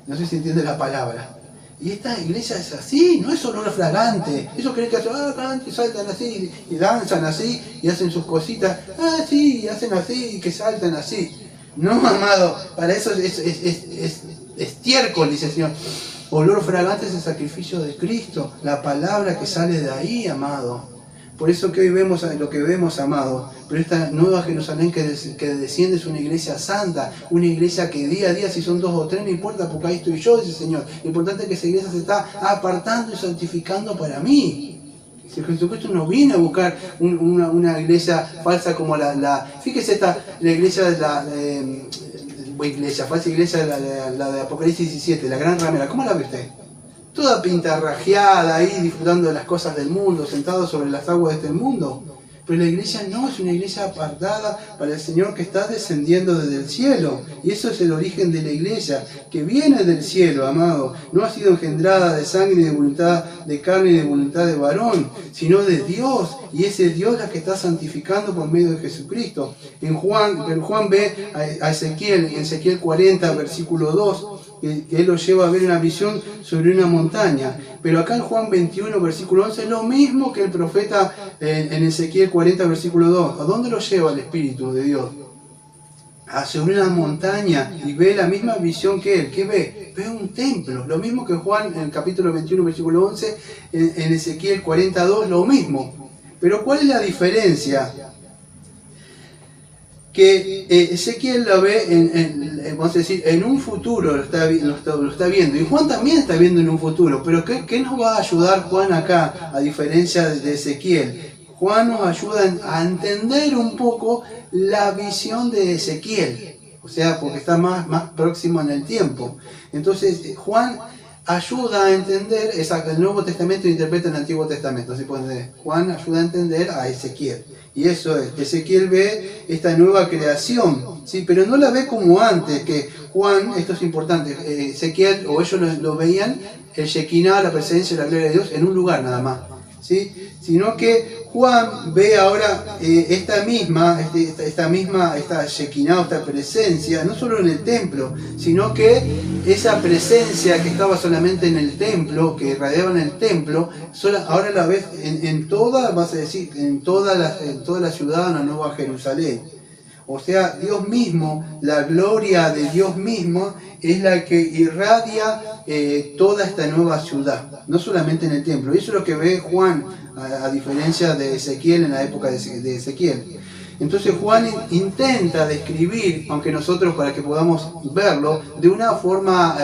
No sé si entiende la palabra. Y esta iglesia es así, no es olor fragante. Ellos creen que y saltan así, y danzan así, y hacen sus cositas. Sí, y hacen así, y que saltan así. No, amado, para eso es estiércol, dice el Señor. Olor fragante es el sacrificio de Cristo, la palabra que sale de ahí, amado. Por eso que hoy vemos lo que vemos, amado. Pero esta nueva Jerusalén que desciende es una iglesia santa, una iglesia que día a día, si son 2 o 3, no importa, porque ahí estoy yo, dice el Señor. Lo importante es que esa iglesia se está apartando y santificando para mí. Si Jesucristo no viene a buscar una iglesia falsa como fíjese la iglesia de falsa iglesia, la de Apocalipsis 17, la gran ramera. ¿Cómo la ve usted? Toda pintarrajeada ahí, disfrutando de las cosas del mundo, sentado sobre las aguas de este mundo. Pero la iglesia no, es una iglesia apartada para el Señor que está descendiendo desde el cielo. Y eso es el origen de la iglesia, que viene del cielo, amado. No ha sido engendrada de sangre y de voluntad de carne y de voluntad de varón, sino de Dios. Y es el Dios la que está santificando por medio de Jesucristo. En Juan ve a Ezequiel, en Ezequiel 40, versículo 2, que él lo lleva a ver una visión sobre una montaña. Pero acá en Juan 21, versículo 11, es lo mismo que el profeta en Ezequiel 40, versículo 2. ¿A dónde lo lleva el Espíritu de Dios? Sobre una montaña, y ve la misma visión que él. ¿Qué ve? Ve un templo. Lo mismo que Juan en el capítulo 21, versículo 11, en Ezequiel 42, lo mismo. Pero ¿cuál es la diferencia? Que Ezequiel lo ve vamos a decir, en un futuro, lo está viendo, y Juan también está viendo en un futuro. Pero ¿qué nos va a ayudar Juan acá, a diferencia de Ezequiel? Juan nos ayuda a entender un poco la visión de Ezequiel, o sea, porque está más próximo en el tiempo. Entonces Juan ayuda a entender, el Nuevo Testamento interpreta el Antiguo Testamento. Así pueden, Juan ayuda a entender a Ezequiel. Y eso es, Ezequiel ve esta nueva creación, ¿sí? Pero no la ve como antes, que Juan, esto es importante, Ezequiel o ellos lo veían, el Shekinah, la presencia y la gloria de Dios, en un lugar nada más, ¿sí? Sino que Juan ve ahora esta Shekinah, esta presencia, no solo en el templo, sino que esa presencia que estaba solamente en el templo, que irradiaba en el templo, ahora la ves en toda, vas a decir, en toda la ciudad, en la Nueva Jerusalén. O sea, Dios mismo, la gloria de Dios mismo es la que irradia toda esta nueva ciudad, no solamente en el templo. Y eso es lo que ve Juan, a diferencia de Ezequiel en la época de Ezequiel. Entonces Juan intenta describir, aunque nosotros para que podamos verlo, de una forma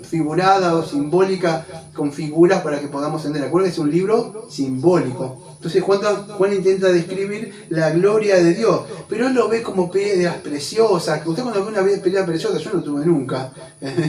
figurada o simbólica, con figuras para que podamos entender. Acuérdense, es un libro simbólico. Entonces Juan intenta describir la gloria de Dios, pero él lo ve como piedras preciosas. Usted cuando ve una piedra preciosa, yo no tuve nunca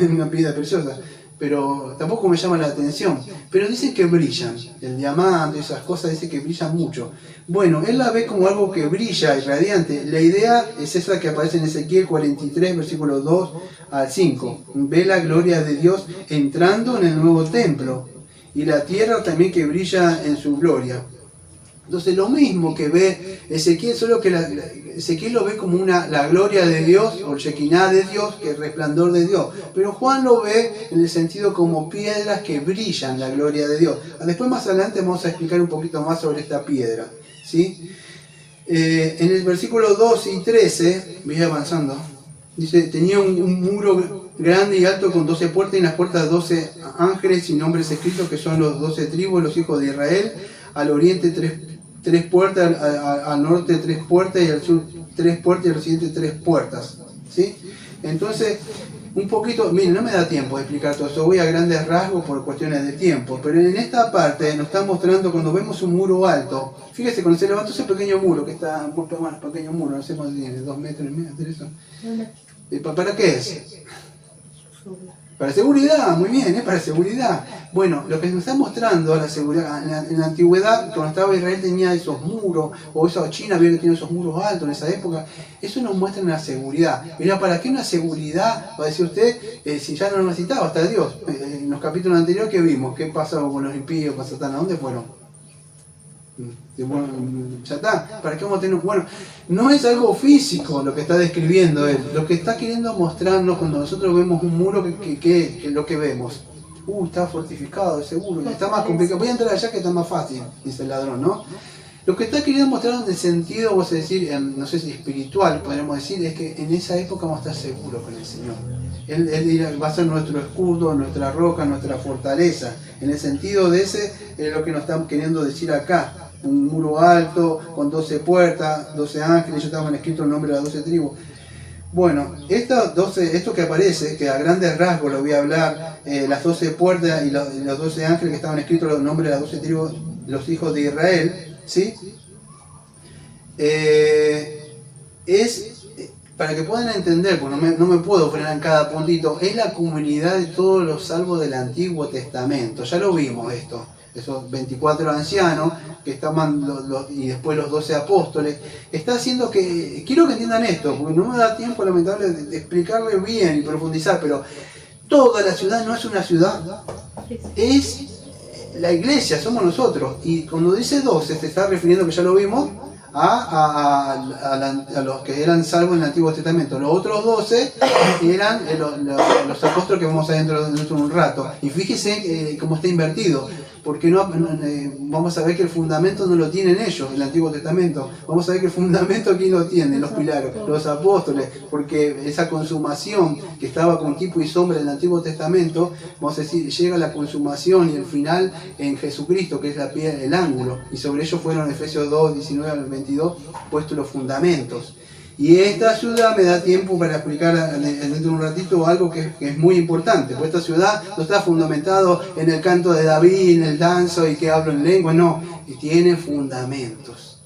una piedra preciosa, pero tampoco me llama la atención. Pero dice que brillan, el diamante, esas cosas, dice que brillan mucho. Bueno, él la ve como algo que brilla y radiante. La idea es esa que aparece en Ezequiel 43, versículos 2 al 5. Ve la gloria de Dios entrando en el nuevo templo, y la tierra también que brilla en su gloria. Entonces lo mismo que ve Ezequiel, solo que Ezequiel lo ve como la gloria de Dios, o el Shekinah de Dios, que es el resplandor de Dios. Pero Juan lo ve en el sentido como piedras que brillan la gloria de Dios. Después más adelante vamos a explicar un poquito más sobre esta piedra, ¿sí? En el versículo 12 y 13, voy avanzando, dice, tenía un muro grande y alto con 12 puertas, y en las puertas 12 ángeles y nombres escritos, que son los 12 tribus, los hijos de Israel. Al oriente tres puertas, al norte 3 puertas, y al sur 3 puertas, y al occidente 3 puertas, ¿sí? Entonces, un poquito, miren, no me da tiempo de explicar todo eso, voy a grandes rasgos por cuestiones de tiempo, pero en esta parte nos está mostrando cuando vemos un muro alto. Fíjese, cuando se levantó ese pequeño muro, que está un poco más pequeño muro, no sé cuánto tiene, 2 metros y medio, eso. ¿Para qué es? Para seguridad, muy bien, para seguridad. Bueno, lo que nos está mostrando la seguridad, en la antigüedad, cuando estaba Israel tenía esos muros, o esa China había que tener esos muros altos en esa época, eso nos muestra la seguridad. Mira, ¿para qué una seguridad? Va a decir usted, si ya no lo necesitaba, hasta Dios. En los capítulos anteriores, ¿qué vimos? ¿Qué pasó con los impíos, con Satán? ¿A dónde fueron? Bueno, ya está, ¿para qué vamos a tener? Bueno, no es algo físico lo que está describiendo él, lo que está queriendo mostrarnos cuando nosotros vemos un muro, que lo que vemos. Está fortificado, seguro, está más complicado. Voy a entrar allá que está más fácil, dice el ladrón, ¿no? Lo que está queriendo mostrar en el sentido, vamos a decir, no sé si espiritual, podríamos decir, es que en esa época vamos a estar seguros con el Señor. Él va a ser nuestro escudo, nuestra roca, nuestra fortaleza. En el sentido de ese, es lo que nos están queriendo decir acá. Un muro alto, con 12 puertas, 12 ángeles, ya estaban escritos el nombre de las 12 tribus. Bueno, esto que aparece, que a grandes rasgos lo voy a hablar, las 12 puertas y los 12 ángeles que estaban escritos el nombre de las 12 tribus, los hijos de Israel, ¿sí? Es, para que puedan entender, porque no me puedo frenar en cada puntito, es la comunidad de todos los salvos del Antiguo Testamento. Ya lo vimos esto. Esos 24 ancianos que estaban y después los 12 apóstoles, está haciendo que, quiero que entiendan esto, porque no me da tiempo lamentable de explicarle bien y profundizar, pero toda la ciudad no es una ciudad, es la iglesia, somos nosotros, y cuando dice 12 se está refiriendo, que ya lo vimos, a los que eran salvos en el Antiguo Testamento. Los otros 12 eran los apóstoles que vamos a ver dentro de un rato, y fíjese cómo está invertido. Porque vamos a ver que el fundamento no lo tienen ellos, el Antiguo Testamento. Vamos a ver que el fundamento, ¿quién lo tiene? Los pilares, los apóstoles. Porque esa consumación que estaba con tipo y sombra en el Antiguo Testamento, vamos a decir, llega a la consumación y el final en Jesucristo, que es el ángulo. Y sobre ello fueron Efesios 2, 19 al 22, puestos los fundamentos. Y esta ciudad, me da tiempo para explicar dentro de un ratito algo que es muy importante, porque esta ciudad no está fundamentado en el canto de David, en el danzo y que hablo en lengua, no, y tiene fundamentos.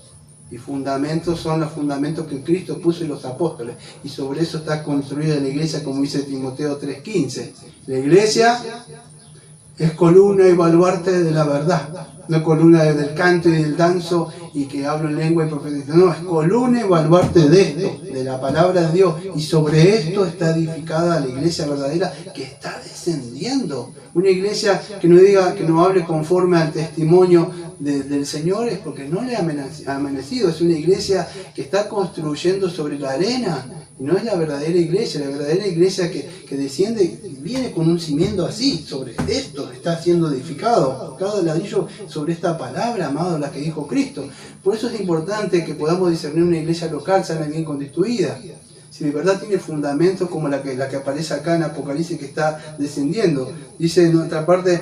Y fundamentos son los fundamentos que Cristo puso en los apóstoles, y sobre eso está construida la iglesia, como dice Timoteo 3:15. La iglesia Es columna y baluarte de la verdad. No es columna del canto y del danzo y que hablo en lengua y profetizo. No, es columna y baluarte de esto, de la palabra de Dios. Y sobre esto está edificada la iglesia verdadera que está descendiendo. Una iglesia que no diga, que no hable conforme al testimonio del Señor es porque no le ha amanecido. Es una iglesia que está construyendo sobre la arena. No es la verdadera iglesia que desciende viene con un cimiento así, sobre esto está siendo edificado, cada ladrillo sobre esta palabra, amado, la que dijo Cristo. Por eso es importante que podamos discernir una iglesia local sana y bien constituida. Si de verdad tiene fundamentos como la que aparece acá en Apocalipsis que está descendiendo. Dice en otra parte,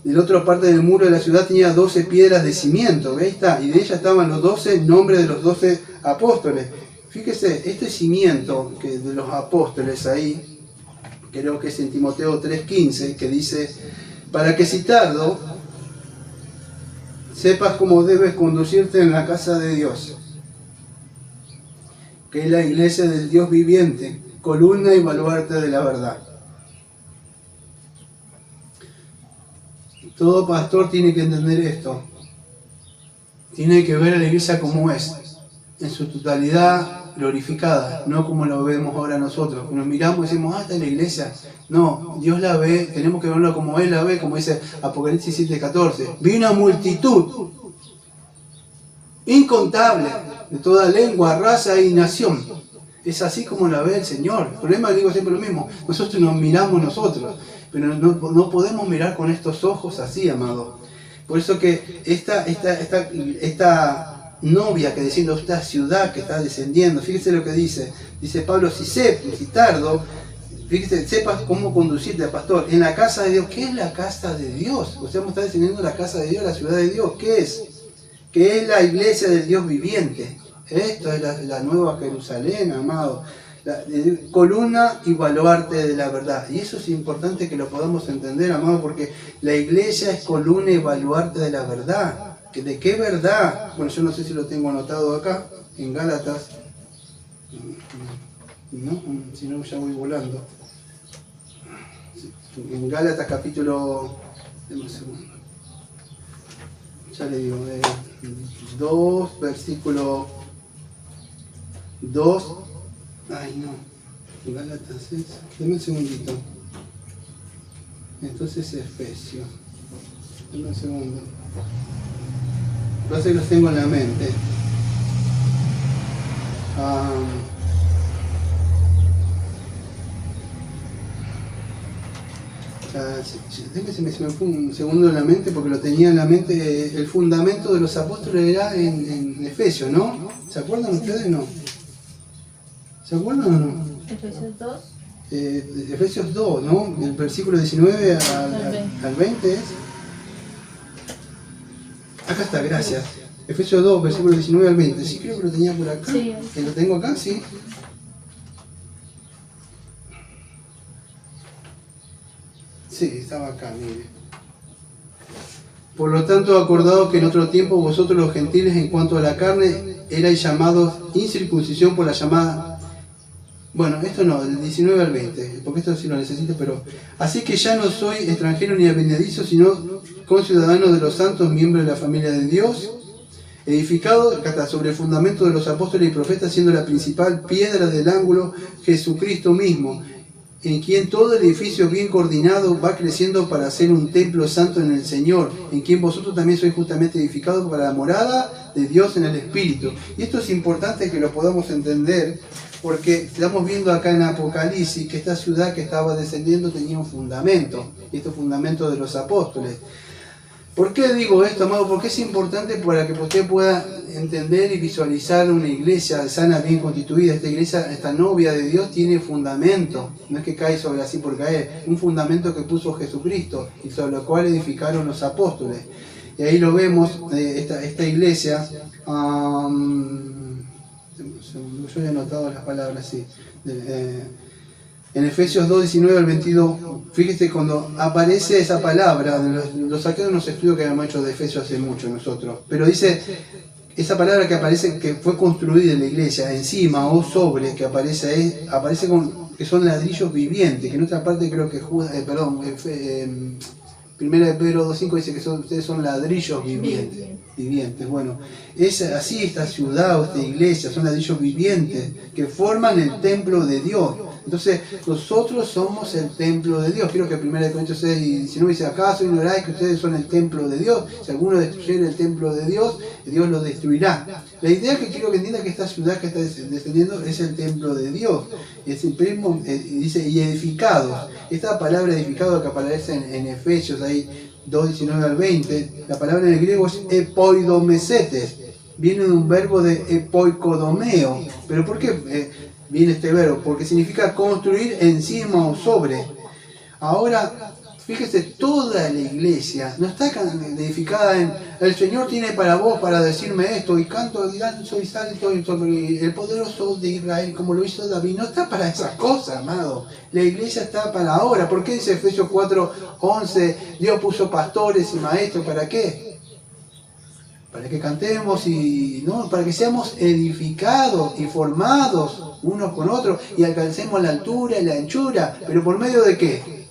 en la otra parte del muro de la ciudad tenía 12 piedras de cimiento, ¿veis? Y de ellas estaban los 12 nombres de los 12 apóstoles. Fíjese, este cimiento que de los apóstoles ahí, creo que es en Timoteo 3:15, que dice, para que si tardo, sepas cómo debes conducirte en la casa de Dios, que es la iglesia del Dios viviente, columna y baluarte de la verdad. Todo pastor tiene que entender esto. Tiene que ver a la iglesia como es, en su totalidad glorificada, no como lo vemos ahora nosotros. Nos miramos y decimos, esta es la iglesia. No, Dios la ve, tenemos que verlo como Él la ve, como dice Apocalipsis 7:14. Vi una multitud incontable de toda lengua, raza y nación. Es así como la ve el Señor. El problema, digo siempre lo mismo, nosotros nos miramos nosotros, pero no podemos mirar con estos ojos así, amado. Por eso que esta novia que desciende a esta ciudad que está descendiendo, fíjese lo que dice Pablo, si tardo, fíjese, sepas cómo conducirte, pastor, en la casa de Dios. ¿Qué es la casa de Dios? O sea, está descendiendo la casa de Dios, la ciudad de Dios. ¿Qué es? Que es la iglesia del Dios viviente. Esto es la nueva Jerusalén, amado. Columna y baluarte de la verdad. Y eso es importante que lo podamos entender, amado, porque la iglesia es columna y baluarte de la verdad. ¿De qué verdad? Bueno, yo no sé si lo tengo anotado acá, en Gálatas. No, si no ya voy volando. En Gálatas capítulo... Deme un segundo. Ya le digo, 2, versículo 2. Ay, no. Gálatas es... Deme un segundito. Entonces Efesios. Deme un segundo. Lo sé, los tengo en la mente. Se me fue un segundo en la mente porque lo tenía en la mente. El fundamento de los apóstoles era en Efesios, ¿no? ¿Se acuerdan ustedes o no? ¿Se acuerdan o no? Efesios 2. Efesios 2, ¿no? El versículo 19 al 20 es. Acá está, gracias. Efesios 2, versículo 19 al 20. Sí, creo que lo tenía por acá. Sí. ¿Lo tengo acá? Sí. Sí, estaba acá, mire. Por lo tanto, acordado que en otro tiempo vosotros los gentiles en cuanto a la carne erais llamados incircuncisión por la llamada... Bueno, esto no, del 19 al 20, porque esto sí lo necesito, pero... Así que ya no soy extranjero ni advenedizo, sino conciudadano de los santos, miembro de la familia de Dios, edificado sobre el fundamento de los apóstoles y profetas, siendo la principal piedra del ángulo Jesucristo mismo, en quien todo el edificio bien coordinado va creciendo para ser un templo santo en el Señor, en quien vosotros también sois justamente edificados para la morada de Dios en el Espíritu. Y esto es importante que lo podamos entender, porque estamos viendo acá en Apocalipsis que esta ciudad que estaba descendiendo tenía un fundamento, y este fundamento de los apóstoles. ¿Por qué digo esto, amado? Porque es importante para que usted pueda entender y visualizar una iglesia sana, bien constituida. Esta iglesia, esta novia de Dios, tiene fundamento. No es que cae sobre así por caer. Un fundamento que puso Jesucristo y sobre lo cual edificaron los apóstoles. Y ahí lo vemos, esta iglesia. Yo he anotado las palabras así. En Efesios 2, 19 al 22, fíjese cuando aparece esa palabra, lo saqué de unos estudios que habíamos hecho de Efesios hace mucho nosotros, pero dice, esa palabra que aparece, que fue construida en la iglesia, encima o sobre, que aparece ahí, aparece con, que son ladrillos vivientes, que en otra parte creo que Primera de Pedro 2.5 dice que ustedes son ladrillos vivientes. Bueno, así esta ciudad o esta iglesia, son ladrillos vivientes que forman el templo de Dios. Entonces, nosotros somos el templo de Dios. Quiero que 1 Corintios 6:19 dice, ¿acaso ignoráis que ustedes son el templo de Dios? Si alguno destruyera el templo de Dios, Dios lo destruirá. La idea que quiero que entienda que esta ciudad que está descendiendo es el templo de Dios. Es el mismo, dice, y edificados. Esta palabra edificado que aparece en Efesios, ahí 2:19 al 20, la palabra en el griego es epoidomesetes. Viene de un verbo de epoikodomeo. ¿Pero por qué viene este verbo? Porque significa construir encima o sobre. Ahora, fíjese, toda la iglesia no está edificada en el Señor tiene para vos para decirme esto, y canto y danzo y salto y sobre el poderoso de Israel, como lo hizo David. No está para esas cosas, amado. La iglesia está para ahora. ¿Por qué dice Efesios 4:11? Dios puso pastores y maestros. ¿Para qué? Para que cantemos y no, para que seamos edificados y formados unos con otros y alcancemos la altura y la anchura. ¿Pero por medio de qué?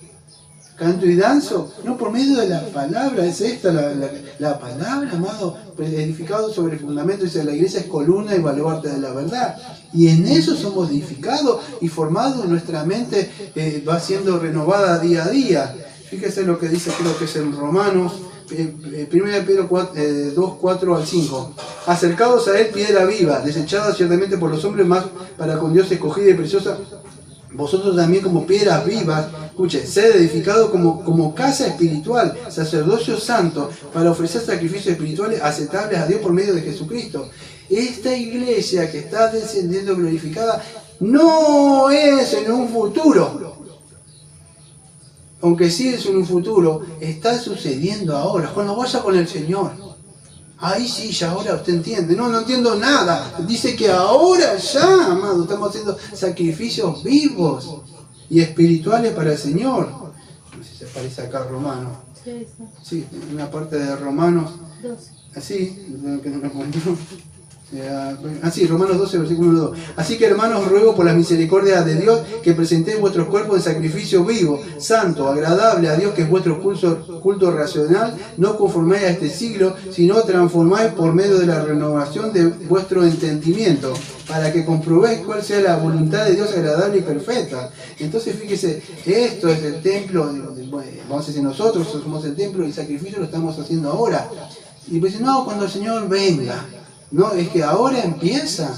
¿Canto y danzo? No, por medio de la palabra. Es esta la palabra, amado. Pues edificado sobre el fundamento. Dice, la iglesia es columna y baluarte de la verdad. Y en eso somos edificados y formados. Nuestra mente va siendo renovada día a día. Fíjese lo que dice, creo que es en Romanos. 1 Pedro 2, 4 al 5. Acercados a él, piedra viva, desechada ciertamente por los hombres, más para con Dios escogida y preciosa. Vosotros también como piedras vivas, escuche, sed edificados como casa espiritual, sacerdocio santo, para ofrecer sacrificios espirituales aceptables a Dios por medio de Jesucristo. Esta iglesia que está descendiendo glorificada no es en un futuro. Aunque sí es en un futuro, está sucediendo ahora, cuando vaya con el Señor. Ahí sí, ya ahora usted entiende. No entiendo nada. Dice que ahora ya, amado, estamos haciendo sacrificios vivos y espirituales para el Señor. No sé si se parece acá a Romanos. Sí, una parte de Romanos. 12. Así, que no me acuerdo. Romanos 12, versículo 2. Así que, hermanos, ruego por las misericordias de Dios que presentéis vuestros cuerpos en sacrificio vivo, santo, agradable a Dios, que es vuestro culto racional. No conforméis a este siglo, sino transformáis por medio de la renovación de vuestro entendimiento, para que comprobéis cuál sea la voluntad de Dios agradable y perfecta. Entonces, fíjese, esto es el templo, vamos a decir, nosotros somos el templo y el sacrificio lo estamos haciendo ahora. Y pues no, cuando el Señor venga. No, es que ahora empieza,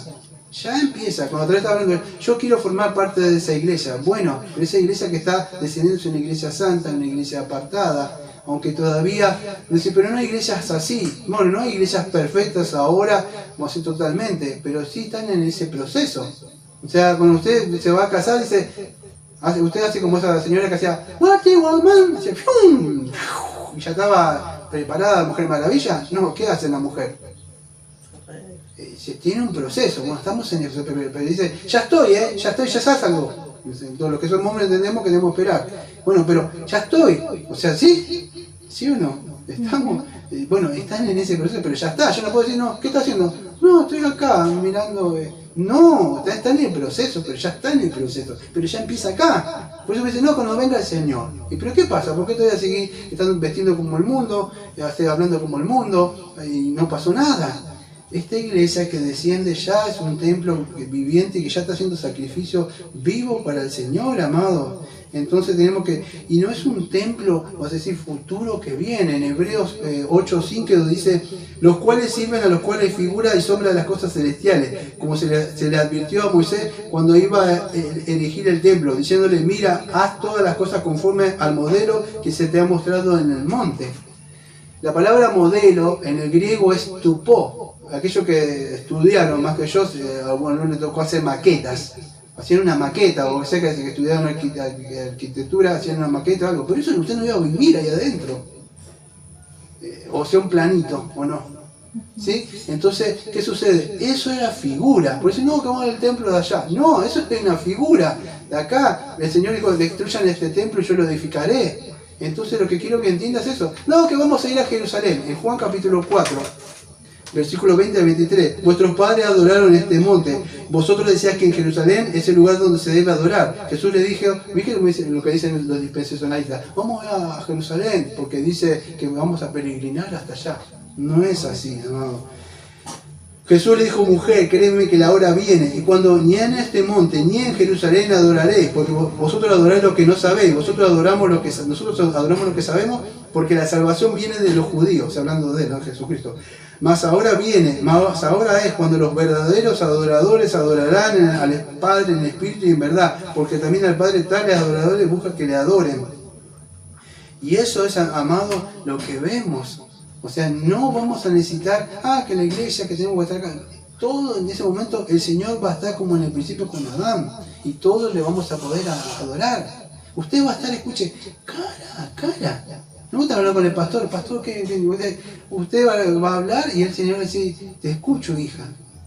ya empieza. Cuando otra vez estaba hablando, yo quiero formar parte de esa iglesia. Bueno, pero esa iglesia que está descendiendo es una iglesia santa, una iglesia apartada, aunque todavía, dice, pero no hay iglesias así. Bueno, no hay iglesias perfectas ahora, como así totalmente, pero sí están en ese proceso. O sea, cuando usted se va a casar, dice, usted hace como esa señora que hacía, what the woman, hace, ¡pum! Y ya estaba preparada la Mujer Maravilla. No, ¿qué hace la mujer? Tiene un proceso, bueno, estamos en eso, pero dice, ya estoy, ya sabes algo. Todos los que somos hombres entendemos que debemos esperar. Bueno, pero ya estoy, o sea, ¿sí? ¿Sí o no? Estamos, bueno, están en ese proceso, pero ya está. Yo no puedo decir, no, ¿qué está haciendo? No, estoy acá mirando. No, está en el proceso, pero ya está en el proceso, pero ya empieza acá. Por eso me dicen, no, cuando venga el Señor. ¿Y pero qué pasa? ¿Por qué todavía seguí estando vestiendo como el mundo, estoy hablando como el mundo y no pasó nada? Esta iglesia que desciende ya es un templo viviente que ya está haciendo sacrificio vivo para el Señor, amado. Entonces tenemos que, y no es un templo, vamos a decir, futuro que viene. En Hebreos 8:5 dice, los cuales sirven a los cuales figura y sombra de las cosas celestiales, como se le advirtió a Moisés cuando iba a erigir el templo, diciéndole, mira, haz todas las cosas conforme al modelo que se te ha mostrado en el monte. La palabra modelo en el griego es tupó. Aquellos que estudiaron más que yo, bueno, no les tocó hacer maquetas. Hacían una maqueta, o sea que estudiaron arquitectura, hacían una maqueta o algo. Pero eso usted no iba a vivir ahí adentro. O sea, un planito, o no. ¿Sí? Entonces, ¿qué sucede? Eso era figura. Por eso no, que vamos al templo de allá. No, eso es una figura. De acá, el Señor dijo, destruyan este templo y yo lo edificaré. Entonces, lo que quiero que entiendas es eso. No, que vamos a ir a Jerusalén. En Juan capítulo 4. Versículo 20 al 23. Vuestros padres adoraron este monte. Vosotros decías que en Jerusalén es el lugar donde se debe adorar. Jesús le dijo, ¿viste lo que dicen los dispensacionalistas? Vamos a Jerusalén, porque dice que vamos a peregrinar hasta allá. No es así, amado. Jesús le dijo, mujer, créeme que la hora viene, y cuando ni en este monte ni en Jerusalén adoraréis, porque vosotros adoráis lo que no sabéis, nosotros adoramos lo que sabemos, porque la salvación viene de los judíos, hablando de él, ¿no? Jesucristo. Mas ahora es cuando los verdaderos adoradores adorarán al Padre en espíritu y en verdad, porque también al Padre tales adoradores busca que le adoren. Y eso es, amado, lo que vemos. O sea, no vamos a necesitar, que la iglesia, que tenemos que estar acá. Todo en ese momento el Señor va a estar como en el principio con Adán. Y todos le vamos a poder adorar. Usted va a estar, escuche, cara a cara. No gusta hablar con el pastor que usted va a hablar y el Señor va a decir, te escucho, hija,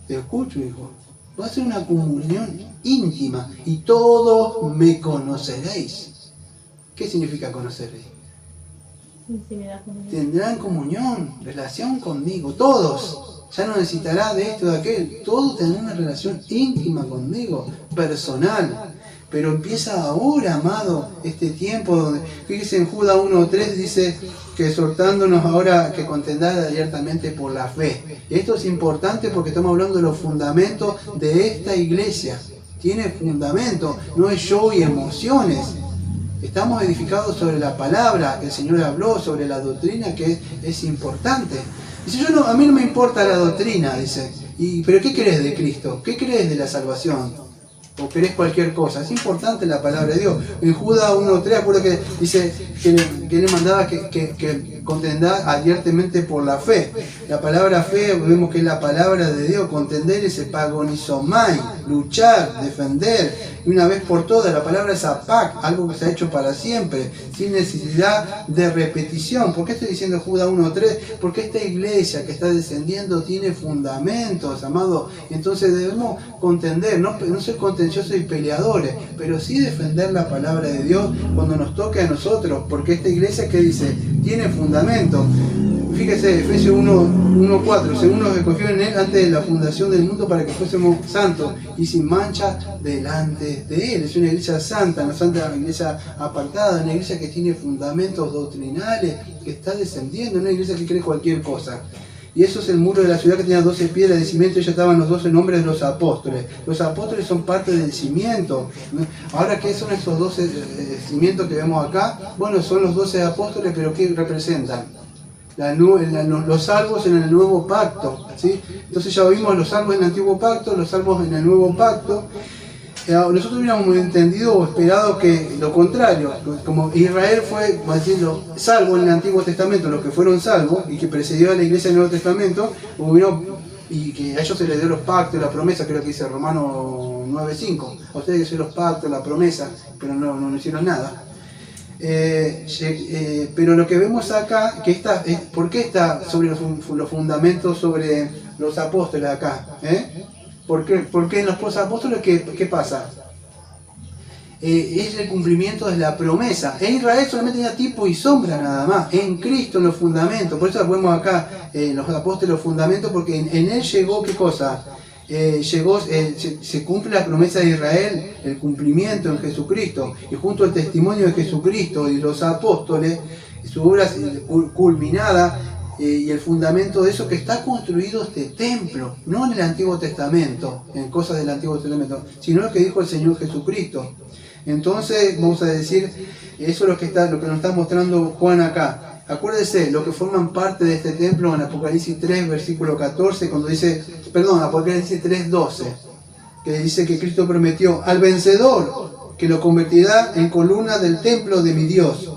te escucho, hijo. Va a ser una comunión íntima y todos me conoceréis. ¿Qué significa conoceréis? Tendrán comunión, relación conmigo, todos. Ya no necesitará de esto o de aquel. Todos tendrán una relación íntima conmigo, personal. Pero empieza ahora, amado, este tiempo donde, fíjese en Judas 1:3 dice que exhortándonos ahora que contendad abiertamente por la fe. Y esto es importante porque estamos hablando de los fundamentos de esta iglesia. Tiene fundamento, no es show y emociones. Estamos edificados sobre la palabra que el Señor habló, sobre la doctrina que es importante. Dice, a mí no me importa la doctrina, dice. ¿Pero qué crees de Cristo? ¿Qué crees de la salvación? ¿O querés cualquier cosa? Es importante la palabra de Dios. En Judas 1:3, acuerdo que dice que le mandaba que contendá abiertamente por la fe. La palabra fe, vemos que es la palabra de Dios. Contender es epagonizomai, luchar, defender. Y una vez por todas, la palabra es apac, algo que se ha hecho para siempre, sin necesidad de repetición. ¿Por qué estoy diciendo Judas 1:3? Porque esta iglesia que está descendiendo tiene fundamentos, amado. Entonces debemos contender, no ser contenciosos y peleadores, pero sí defender la palabra de Dios cuando nos toque a nosotros, porque esta iglesia que dice, tiene fundamento. Fíjese, Efesios 1:4, según nos escogió en él antes de la fundación del mundo para que fuésemos santos y sin mancha delante de él. Es una iglesia santa, no santa iglesia apartada, una iglesia que tiene fundamentos doctrinales, que está descendiendo, una iglesia que cree cualquier cosa. Y eso es el muro de la ciudad que tenía 12 piedras de cimiento, y ya estaban los 12 nombres de los apóstoles. Los apóstoles son parte del cimiento. Ahora, ¿qué son estos 12 cimientos que vemos acá? Bueno, son los 12 apóstoles, pero ¿qué representan? Los salvos en el nuevo pacto, ¿sí? Entonces ya vimos los salvos en el antiguo pacto, los salvos en el nuevo pacto. Nosotros hubiéramos entendido o esperado que lo contrario, como Israel fue, por decirlo, salvo en el Antiguo Testamento, los que fueron salvos y que precedió a la iglesia del Nuevo Testamento, y que a ellos se les dio los pactos, la promesa, creo que dice Romanos 9:5, a ustedes que se los pactos, la promesa, pero no hicieron nada. Pero lo que vemos acá, ¿por qué está sobre los fundamentos sobre los apóstoles acá? Porque en los apóstoles, ¿qué pasa? Es el cumplimiento de la promesa. En Israel solamente tenía tipo y sombra nada más. En Cristo los fundamentos. Por eso vemos acá los apóstoles los fundamentos, porque en él llegó, ¿qué cosa? Se cumple la promesa de Israel, el cumplimiento en Jesucristo, y junto al testimonio de Jesucristo y los apóstoles, su obra culminada, y el fundamento de eso, que está construido este templo, no en el Antiguo Testamento, en cosas del Antiguo Testamento, sino lo que dijo el Señor Jesucristo. Entonces vamos a decir, eso es lo que nos está mostrando Juan acá. Acuérdense, lo que forman parte de este templo en Apocalipsis 3, versículo 14, Apocalipsis 3:12, que dice que Cristo prometió al vencedor que lo convertirá en columna del templo de mi Dios,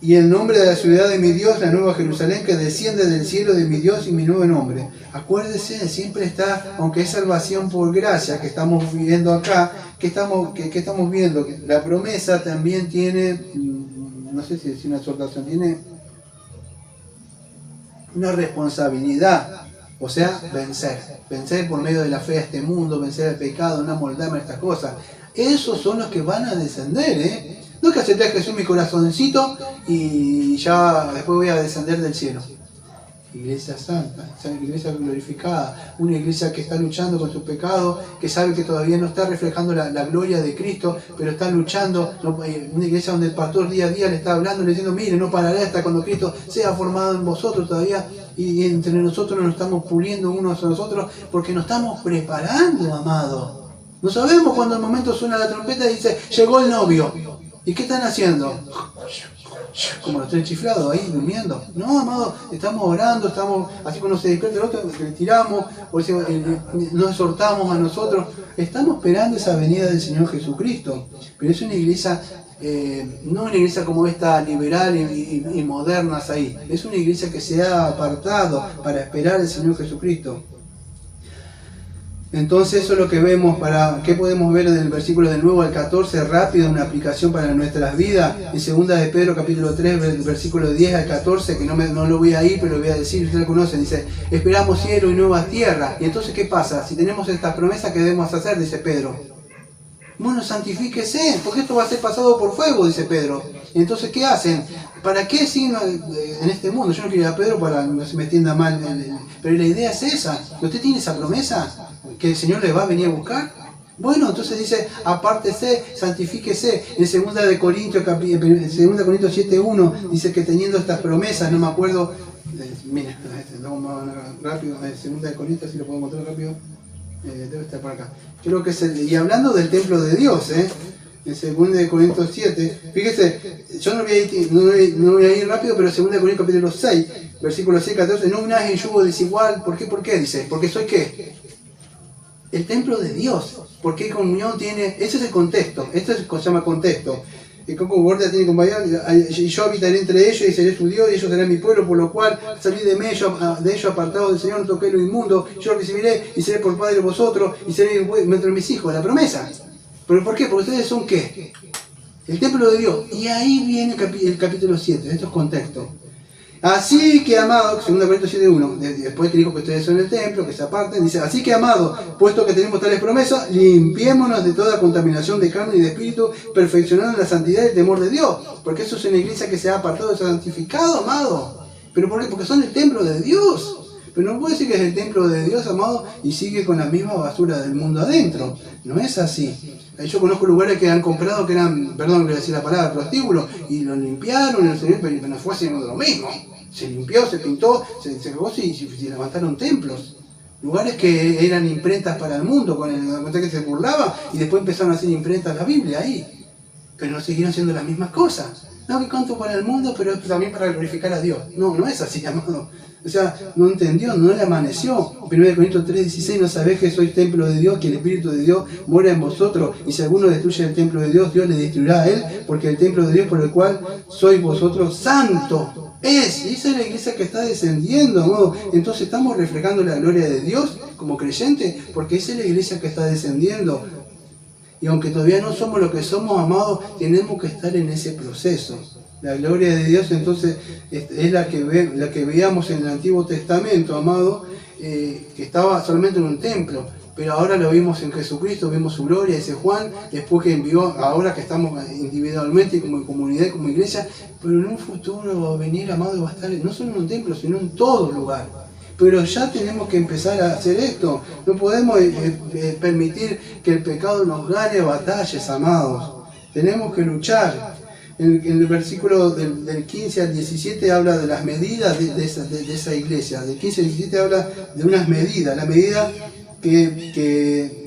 y el nombre de la ciudad de mi Dios, la nueva Jerusalén, que desciende del cielo de mi Dios, y mi nuevo nombre. Acuérdese, siempre está, aunque es salvación por gracia que estamos viviendo acá, que estamos viendo, que la promesa también tiene, no sé si es una exhortación, tiene una responsabilidad, o sea, vencer por medio de la fe a este mundo, vencer el pecado, no amoldarme a estas cosas. Esos son los que van a descender, No es que acepté a Jesús en mi corazoncito y ya después voy a descender del cielo. iglesia santa, iglesia glorificada, una iglesia que está luchando con su pecado, que sabe que todavía no está reflejando la gloria de Cristo, pero está luchando, una iglesia donde el pastor día a día le está hablando, le diciendo, mire, no pararé hasta cuando Cristo sea formado en vosotros todavía, y entre nosotros nos estamos puliendo unos a nosotros, porque nos estamos preparando, amado. No sabemos cuando el momento suena la trompeta y dice, llegó el novio. ¿Y qué están haciendo? Como los tres chiflados ahí durmiendo. No, amado, estamos orando, estamos así cuando se despierta el otro, le tiramos, o nos exhortamos a nosotros. Estamos esperando esa venida del Señor Jesucristo. Pero es una iglesia, no una iglesia como esta liberal y modernas ahí. Es una iglesia que se ha apartado para esperar al Señor Jesucristo. Entonces eso es lo que vemos. ¿Qué podemos ver del versículo del 9 al 14? Rápido, una aplicación para nuestras vidas. En 2 de Pedro capítulo 3, versículo 10 al 14, que no lo voy a ir, pero lo voy a decir, ustedes lo conocen, dice, esperamos cielo y nueva tierra. Y entonces, ¿qué pasa? Si tenemos esta promesa, ¿qué debemos hacer? Dice Pedro. Bueno, santifíquese, porque esto va a ser pasado por fuego, dice Pedro. Y entonces, ¿qué hacen? ¿Para qué siguen en este mundo? Yo no quiero ir a Pedro para que no se me entienda mal, pero la idea es esa. ¿Usted tiene esa promesa? ¿Que el Señor le va a venir a buscar? Bueno, entonces dice, apártese, santifíquese. En 2 de Corintios 7:1 dice que teniendo estas promesas, no me acuerdo, mira, vamos rápido, 2 de Corintios, si lo puedo encontrar rápido, debe estar por acá. Creo que y hablando del templo de Dios, en 2 de Corintios 7, fíjese, yo no voy a ir rápido, pero 2 de Corintios capítulo 6, versículo 6, 14, no unáis en yugo desigual. ¿Por qué? ¿Por qué? Dice, porque soy ¿qué? El templo de Dios. Porque comunión tiene, ese es el contexto, esto se llama contexto. Y como guardia tiene compañía, y yo habitaré entre ellos y seré su Dios, y ellos serán mi pueblo, por lo cual salí de ellos apartados del Señor, no toqué lo inmundo, yo lo recibiré y seré por padre de vosotros, y seré entre mis hijos. La promesa. ¿Pero por qué? Porque ustedes son ¿qué? El templo de Dios. Y ahí viene el capítulo 7, esto es contexto. Así que, amado, 2 Corintios 7:1, después que dijo que ustedes son el templo, que se aparten, dice, así que, amado, puesto que tenemos tales promesas, limpiémonos de toda contaminación de carne y de espíritu, perfeccionando la santidad y el temor de Dios. Porque eso es una iglesia que se ha apartado, se ha santificado, amado. ¿Pero por qué? Porque son el templo de Dios. Pero no puede decir que es el templo de Dios, amado, y sigue con la misma basura del mundo adentro. No es así. Yo conozco lugares que han comprado que eran, perdón, voy a decir la palabra, prostíbulos, y lo limpiaron, pero no fue haciendo lo mismo. Se limpió, se pintó, se cagó y se levantaron templos. Lugares que eran imprentas para el mundo, con el que se burlaba, y después empezaron a hacer imprentas la Biblia ahí. Pero no siguieron haciendo las mismas cosas. No, que canto para el mundo, pero también para glorificar a Dios. No, no es así, amado. O sea, no entendió, no le amaneció. 1 Corintios 3:16, no sabéis que sois templo de Dios, que el Espíritu de Dios mora en vosotros, y si alguno destruye el templo de Dios, Dios le destruirá a él, porque el templo de Dios por el cual sois vosotros santo es. Y esa es la iglesia que está descendiendo, amado. Entonces estamos reflejando la gloria de Dios como creyentes, porque esa es la iglesia que está descendiendo. Y aunque todavía no somos lo que somos, amados, tenemos que estar en ese proceso. La gloria de Dios entonces es la que veíamos en el Antiguo Testamento, amado, que estaba solamente en un templo, pero ahora lo vimos en Jesucristo, vemos su gloria, dice Juan, después que envió, ahora que estamos individualmente como comunidad, como iglesia, pero en un futuro va a venir, amado, va a estar no solo en un templo, sino en todo lugar. Pero ya tenemos que empezar a hacer esto. No podemos permitir que el pecado nos gane batallas, amados. Tenemos que luchar. En el versículo del 15 al 17 habla de las medidas de esa iglesia. Del 15 al 17 habla de unas medidas. La medida que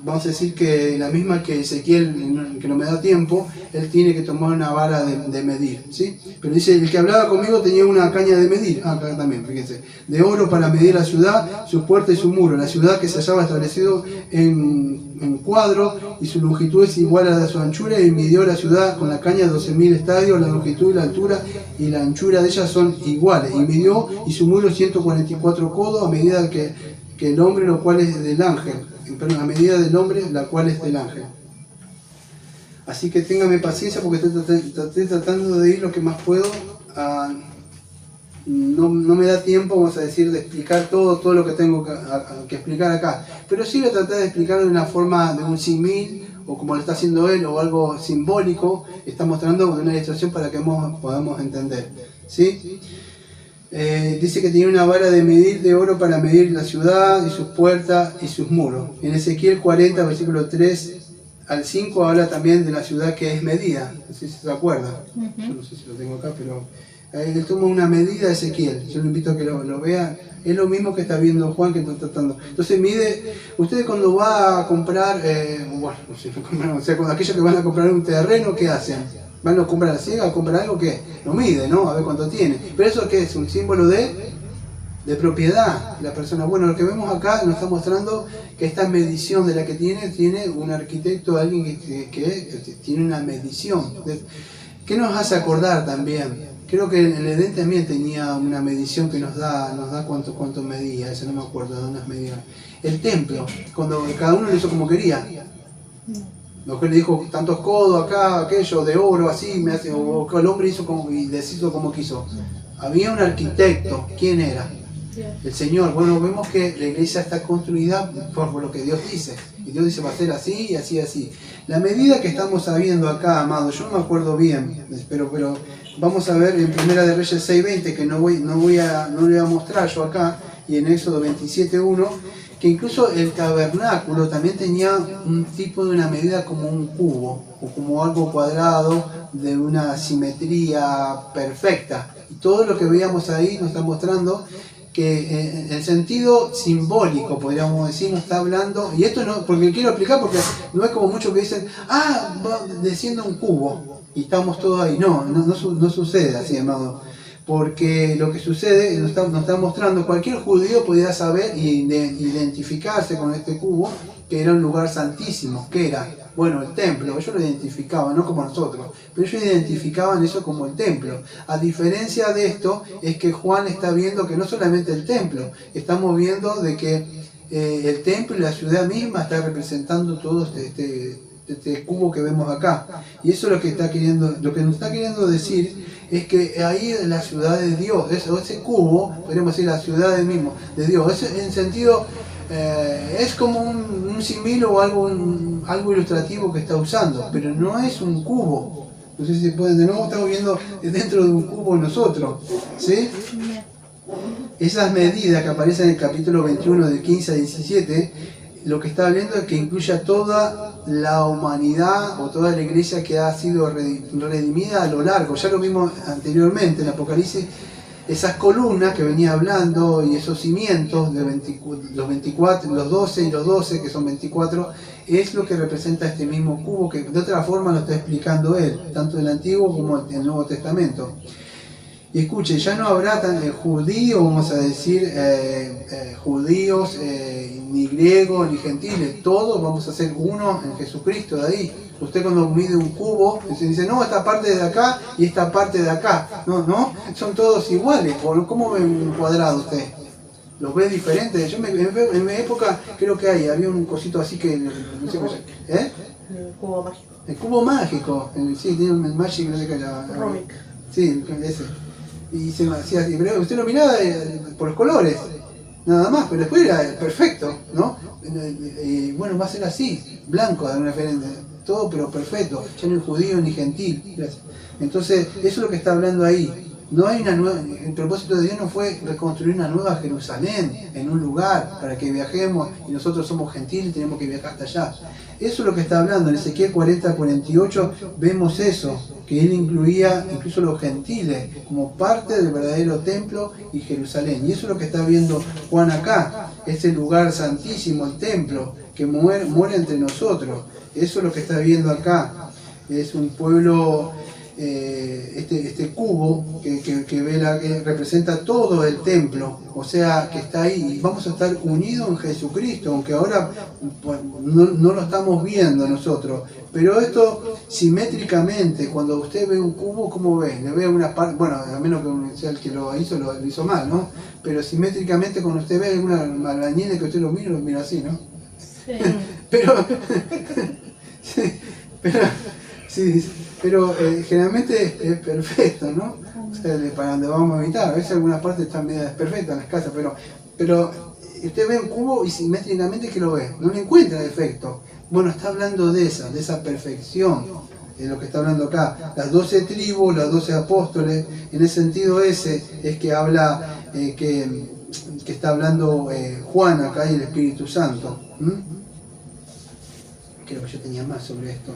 vamos a decir que la misma que Ezequiel, que no me da tiempo, él tiene que tomar una vara de medir, ¿sí? Pero dice, el que hablaba conmigo tenía una caña de medir, acá también, fíjense, de oro para medir la ciudad, su puerta y su muro, la ciudad que se hallaba establecido en cuadro, y su longitud es igual a la de su anchura, y midió la ciudad con la caña 12.000 estadios, la longitud y la altura y la anchura de ellas son iguales, y midió, y su muro 144 codos, a medida que el hombre, lo cual es del ángel, a medida del hombre, la cual es del ángel. Así que téngame paciencia porque estoy tratando de ir lo que más puedo. No me da tiempo, vamos a decir, de explicar todo lo que tengo que explicar acá. Pero sí voy a tratar de explicarlo de una forma, de un símil, o como lo está haciendo él, o algo simbólico. Está mostrando una ilustración para que podamos entender. ¿Sí? Dice que tenía una vara de medir de oro para medir la ciudad y sus puertas y sus muros. En Ezequiel 40, versículo 3 al 5 habla también de la ciudad que es medida. No sé si se acuerda. Yo no sé si lo tengo acá, pero él toma una medida de Ezequiel. Yo lo invito a que lo vea. Es lo mismo que está viendo Juan, que está tratando. Entonces mide, ustedes cuando va a comprar, bueno, no sé, o sea, cuando aquellos que van a comprar un terreno, ¿qué hacen? Van a comprar a ciega, a comprar algo que lo mide, ¿no? A ver cuánto tiene. Pero eso ¿qué es? Un símbolo de propiedad de la persona. Bueno, lo que vemos acá nos está mostrando que esta medición de la que tiene un arquitecto, alguien que tiene una medición. ¿Qué nos hace acordar también? Creo que el Edén también tenía una medición que nos da cuánto medía, eso no me acuerdo de unas medidas. El templo, cuando cada uno lo hizo como quería. Lo que le dijo tantos codos acá, aquello de oro, así, o el hombre hizo como y deshizo como quiso. Había un arquitecto, ¿quién era? El Señor. Bueno, vemos que la iglesia está construida por lo que Dios dice. Y Dios dice va a ser así y así, así. La medida que estamos sabiendo acá, amados, yo no me acuerdo bien, pero vamos a ver en Primera de Reyes 6:20, que no le voy a mostrar yo acá, y en Éxodo 27:1, que incluso el tabernáculo también tenía un tipo de una medida como un cubo, o como algo cuadrado de una simetría perfecta. Y todo lo que veíamos ahí nos está mostrando que en el sentido simbólico, podríamos decir, nos está hablando, y esto no, porque quiero explicar, porque no es como muchos que dicen, va desciende un cubo, y estamos todos ahí. No sucede así, amado. Porque lo que sucede, nos está mostrando, cualquier judío podía saber e identificarse con este cubo, que era un lugar santísimo. ¿Qué era? Bueno, el templo. Ellos lo identificaban, no como nosotros, pero ellos identificaban eso como el templo. A diferencia de esto, es que Juan está viendo que no solamente el templo, estamos viendo de que el templo y la ciudad misma está representando todo este cubo que vemos acá. Y eso es lo que nos está queriendo decir, es que ahí es la ciudad de Dios, ese cubo, podríamos decir la ciudad de Dios, en sentido, es como un símil o algo ilustrativo que está usando, pero no es un cubo. No sé si se pueden, de nuevo estamos viendo dentro de un cubo nosotros, ¿sí? Esas medidas que aparecen en el capítulo 21 de 15 a 17, lo que está hablando es que incluye a toda la humanidad o toda la iglesia que ha sido redimida a lo largo. Ya lo vimos anteriormente en Apocalipsis, esas columnas que venía hablando y esos cimientos de los 24, los 12 y los 12, que son 24, es lo que representa este mismo cubo, que de otra forma lo está explicando él, tanto en el Antiguo como en el Nuevo Testamento. Y escuche, ya no habrá judíos, vamos a decir, judíos, ni griegos, ni gentiles, todos vamos a ser uno en Jesucristo de ahí. Usted cuando mide un cubo, se dice, no, esta parte de acá y esta parte de acá. No, son todos iguales. ¿Cómo ve un cuadrado usted? ¿Los ve diferentes? Yo en mi época creo que había un cosito así que... No sé cómo el cubo mágico. El cubo mágico, sí, tiene un Magic, no sé qué era. Rubik. Sí, ese. Y se me hacía así, pero usted lo miraba por los colores, nada más, pero después era perfecto, ¿no? Y bueno, va a ser así, blanco, de alguna diferente, todo pero perfecto, ya no es judío ni gentil. Gracias. Entonces, eso es lo que está hablando ahí. No hay una nueva, el propósito de Dios no fue reconstruir una nueva Jerusalén en un lugar para que viajemos y nosotros somos gentiles y tenemos que viajar hasta allá. Eso es lo que está hablando. En Ezequiel 40-48 vemos eso, que él incluía incluso los gentiles como parte del verdadero templo y Jerusalén. Y eso es lo que está viendo Juan acá, ese lugar santísimo, el templo, que muere entre nosotros. Eso es lo que está viendo acá. Es un pueblo... este cubo que representa todo el templo, o sea que está ahí, y vamos a estar unidos en Jesucristo, aunque ahora no lo estamos viendo nosotros, pero esto simétricamente, cuando usted ve un cubo, ¿cómo ve? Le ve una parte, bueno, a menos que sea el que lo hizo mal, ¿no? Pero simétricamente cuando usted ve una albañil que usted lo mira así, ¿no? Sí. Pero generalmente es perfecto, ¿no? O sea, para donde vamos a habitar. A veces algunas partes están medio desperfectas en las casas, pero usted ve un cubo y simétricamente que lo ve, no le encuentra defecto. Bueno, está hablando de esa perfección. es lo que está hablando acá. Las 12 tribus, los 12 apóstoles, en ese sentido ese es que habla, que está hablando Juan acá y el Espíritu Santo. Creo que yo tenía más sobre esto.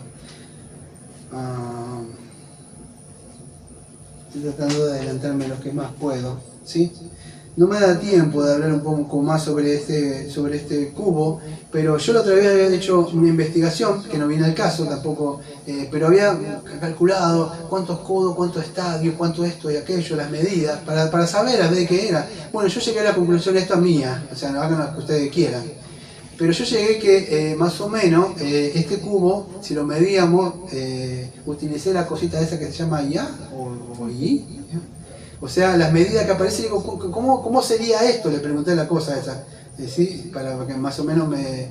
Estoy tratando de adelantarme lo que más puedo, ¿sí? No me da tiempo de hablar un poco más sobre este cubo, pero yo la otra vez había hecho una investigación, que no viene al caso tampoco, pero había calculado cuántos codos, cuántos estadios, cuánto esto y aquello, las medidas, para saber a ver qué era. Bueno, yo llegué a la conclusión, esta mía, o sea, no hagan lo que ustedes quieran. Pero yo llegué que más o menos este cubo, si lo medíamos, utilicé la cosita esa que se llama IA o I. O sea, las medidas que aparecen, digo, ¿cómo sería esto? Le pregunté la cosa esa, ¿sí? Para que más o menos me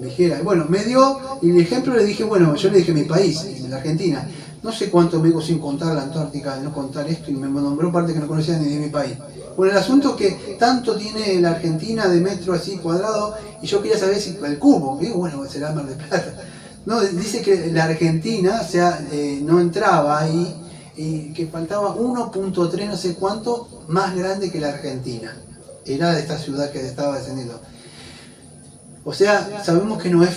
dijera. Bueno, me dio, y el ejemplo le dije, bueno, yo le dije mi país, la Argentina. No sé cuánto me digo sin contar la Antártica, de no contar esto, y me nombró parte que no conocía ni de mi país. Bueno, el asunto es que tanto tiene la Argentina de metro así cuadrado, y yo quería saber si el cubo, digo, bueno, será Mar del Plata. No, dice que la Argentina, o sea, no entraba ahí, y que faltaba 1.3 no sé cuánto más grande que la Argentina. Era de esta ciudad que estaba descendiendo. O sea, sabemos que no es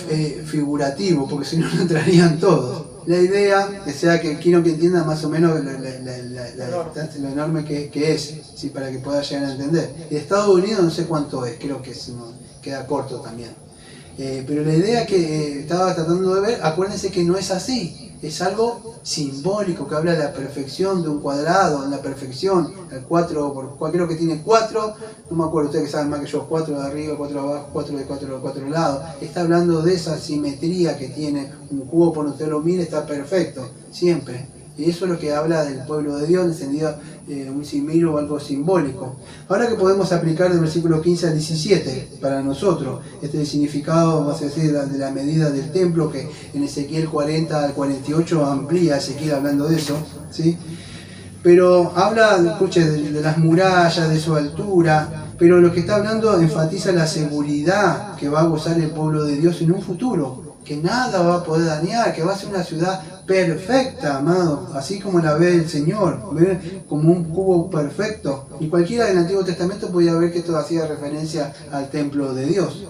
figurativo, porque si no, no entrarían todos. La idea, o sea, que quiero que entiendan más o menos distancia, lo enorme que es, ¿sí? Para que pueda llegar a entender. Y Estados Unidos no sé cuánto es, creo que queda corto también. Pero la idea que estaba tratando de ver, acuérdense que no es así. Es algo simbólico que habla de la perfección de un cuadrado, en la perfección, el 4, creo que tiene 4, no me acuerdo, ustedes que saben más que yo, 4 de arriba, 4 de abajo, 4 de 4 lados. Está hablando de esa simetría que tiene un cubo, por usted lo mire, está perfecto, siempre. Y eso es lo que habla del pueblo de Dios, encendido un simil o algo simbólico. Ahora que podemos aplicar del versículo 15 al 17 para nosotros, este es el significado, vamos a decir, de la medida del templo, que en Ezequiel 40 al 48 amplía Ezequiel hablando de eso, ¿sí? Pero habla, escuche, de las murallas, de su altura, pero lo que está hablando enfatiza la seguridad que va a gozar el pueblo de Dios en un futuro, que nada va a poder dañar, que va a ser una ciudad perfecta, amado, así como la ve el Señor, ¿ve? Como un cubo perfecto. Y cualquiera del Antiguo Testamento podía ver que esto hacía referencia al templo de Dios.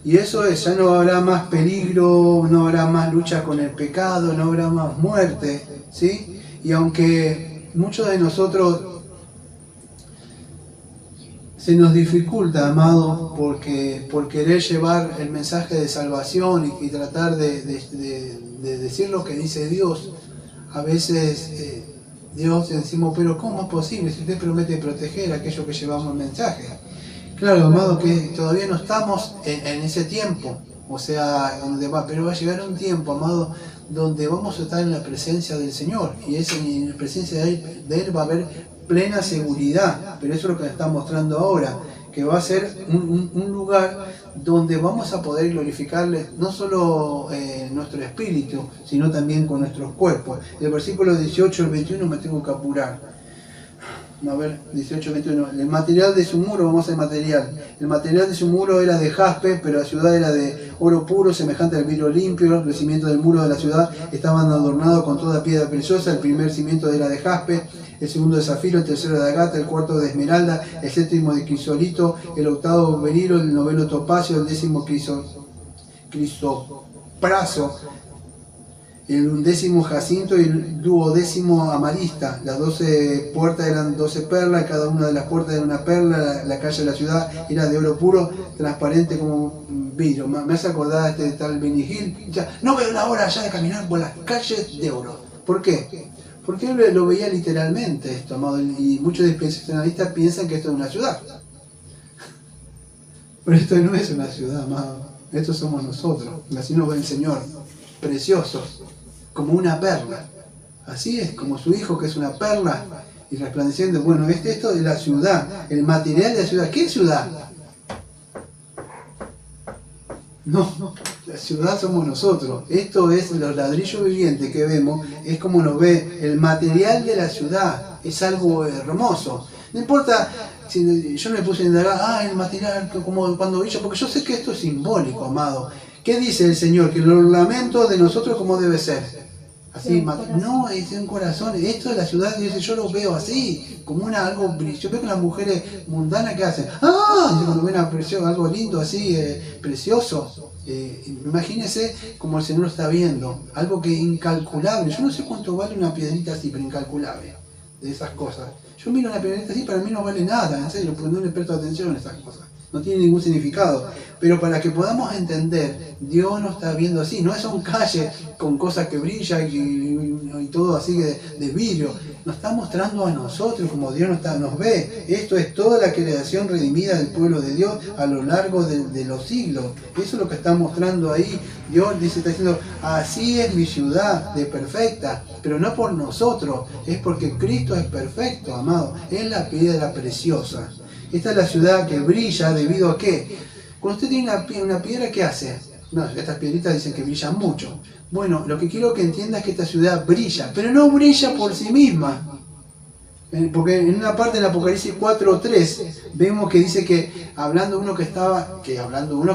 Y eso es, ya no habrá más peligro, no habrá más lucha con el pecado, no habrá más muerte, ¿sí? Y aunque muchos de nosotros se nos dificulta, amado, porque por querer llevar el mensaje de salvación y tratar de decir lo que dice Dios, a veces Dios decimos, pero ¿cómo es posible si usted promete proteger a aquello que llevamos el mensaje? Claro, amado, que todavía no estamos en ese tiempo, o sea, pero va a llegar un tiempo, amado, donde vamos a estar en la presencia del Señor, y en la presencia de Él va a haber plena seguridad, pero eso es lo que está mostrando ahora, que va a ser un lugar donde vamos a poder glorificarle no solo nuestro espíritu, sino también con nuestros cuerpos. El versículo 18 al 21 me tengo que apurar. A ver, 18-21. El material de su muro, vamos al material. El material de su muro era de jaspe, pero la ciudad era de oro puro, semejante al vidrio limpio. Los cimientos del muro de la ciudad estaban adornados con toda piedra preciosa. El primer cimiento era de jaspe, el segundo de zafiro, el tercero de agata, el cuarto de esmeralda, el séptimo de crisolito, el octavo berilo, el noveno topacio, el décimo crisopraso, el undécimo jacinto y el duodécimo amarista. Las 12 puertas eran 12 perlas, cada una de las puertas era una perla. La calle de la ciudad era de oro puro, transparente como vidrio. Me hace acordar este tal Benny Hill. Ya, no veo la hora ya de caminar por las calles de oro. ¿Por qué? Porque él lo veía literalmente esto, amado, y muchos dispensacionalistas piensan que esto es una ciudad. Pero esto no es una ciudad, amado. Esto somos nosotros. Así nos ve el Señor. Preciosos, como una perla. Así es, como su hijo que es una perla y resplandeciente. Bueno, esto es la ciudad, el material de la ciudad. ¿Qué ciudad? No, la ciudad somos nosotros. Esto es los ladrillos vivientes que vemos, es como nos ve el material de la ciudad. Es algo hermoso. No importa si yo no me puse a indagar, el material, como cuando vi yo, porque yo sé que esto es simbólico, amado. ¿Qué dice el Señor? Que los lamentos de nosotros como debe ser. Así, no, es un corazón. Esto de la ciudad, dice, yo lo veo así, como algo brilloso. Yo veo que las mujeres mundanas que hacen, ¡ah! Cuando ven algo lindo así, precioso. Imagínense como el Señor lo está viendo, algo que es incalculable. Yo no sé cuánto vale una piedrita así, pero incalculable, de esas cosas. Yo miro una piedrita así, para mí no vale nada, en serio, porque no le presto atención a esas cosas. No tiene ningún significado. Pero para que podamos entender, Dios nos está viendo así. No son calles con cosas que brillan y todo así de vidrio. Nos está mostrando a nosotros como Dios nos ve. Esto es toda la creación redimida del pueblo de Dios a lo largo de los siglos. Eso es lo que está mostrando ahí. Dios dice, está diciendo, así es mi ciudad de perfecta. Pero no por nosotros, es porque Cristo es perfecto, amado. Es la piedra preciosa. Esta es la ciudad que brilla debido a qué. Cuando usted tiene una piedra, ¿qué hace? No, estas piedritas dicen que brillan mucho. Bueno, lo que quiero que entienda es que esta ciudad brilla, pero no brilla por sí misma. Porque en una parte del Apocalipsis 4:3 vemos que dice que hablando uno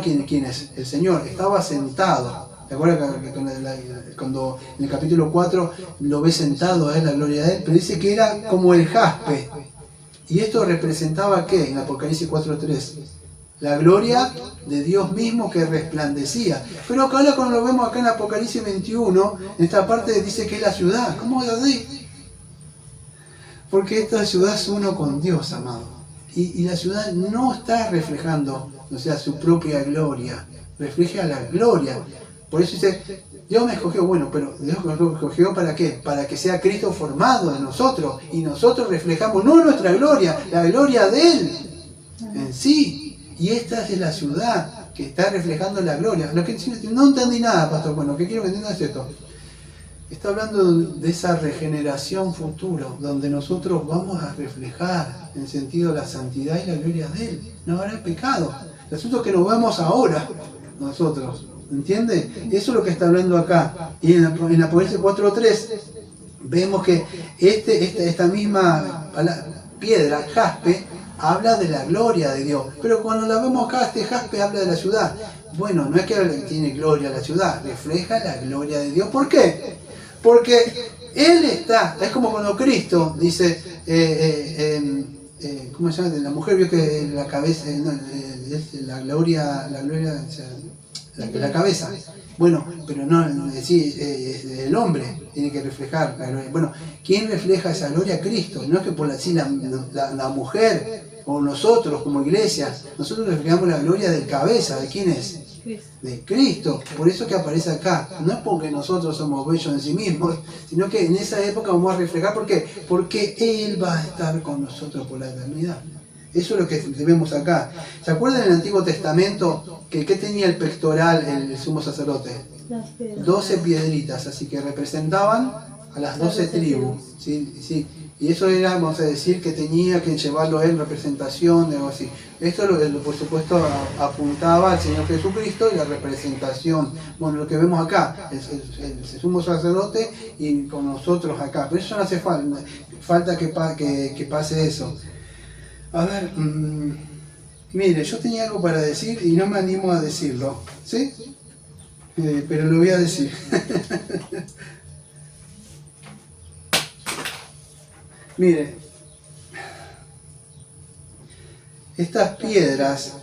¿quién es? El Señor, estaba sentado. ¿Te acuerdas que cuando en el capítulo 4 lo ve sentado a él, la gloria de él? Pero dice que era como el jaspe. ¿Y esto representaba qué en Apocalipsis 4:3? La gloria de Dios mismo que resplandecía. Pero acá cuando lo vemos acá en Apocalipsis 21, en esta parte dice que es la ciudad. ¿Cómo es así? Porque esta ciudad es uno con Dios, amado. Y la ciudad no está reflejando, o sea, su propia gloria. Refleja la gloria. Por eso dice, Dios me escogió, bueno, pero Dios me escogió ¿para qué? Para que sea Cristo formado en nosotros. Y nosotros reflejamos no nuestra gloria, la gloria de Él en sí. Y esta es la ciudad que está reflejando la gloria. Lo que no entendí nada, pastor. Bueno, lo que quiero que entiendan es esto. Está hablando de esa regeneración futura, donde nosotros vamos a reflejar en sentido la santidad y la gloria de Él. No habrá pecado. El asunto es que nos vemos ahora, nosotros. ¿Entiende? Eso es lo que está hablando acá. Y en Apocalipsis 4:3 vemos que esta misma piedra, jaspe, habla de la gloria de Dios. Pero cuando la vemos acá, este jaspe habla de la ciudad. Bueno, no es que tiene gloria la ciudad, refleja la gloria de Dios. ¿Por qué? Porque Él está, es como cuando Cristo dice, ¿cómo se llama? La mujer vio que la cabeza, la gloria, la cabeza. Bueno, pero no, el hombre tiene que reflejar la gloria. Bueno, ¿quién refleja esa gloria? Cristo. No es que por así la mujer o nosotros como iglesia, nosotros reflejamos la gloria del cabeza. ¿De quién es? De Cristo. Por eso que aparece acá. No es porque nosotros somos bellos en sí mismos, sino que en esa época vamos a reflejar. ¿Por qué? Porque Él va a estar con nosotros por la eternidad. Eso es lo que vemos acá. ¿Se acuerdan en el Antiguo Testamento que qué tenía el pectoral el sumo sacerdote? 12 piedritas, así que representaban a las 12 tribus. ¿Sí? Y eso era, vamos a decir, que tenía que llevarlo en representación, algo así. Esto, por supuesto, apuntaba al Señor Jesucristo y la representación. Bueno, lo que vemos acá, el sumo sacerdote y con nosotros acá. Pero eso no hace falta que pase eso. A ver, mire, yo tenía algo para decir y no me animo a decirlo, ¿sí? Pero lo voy a decir. Mire, estas piedras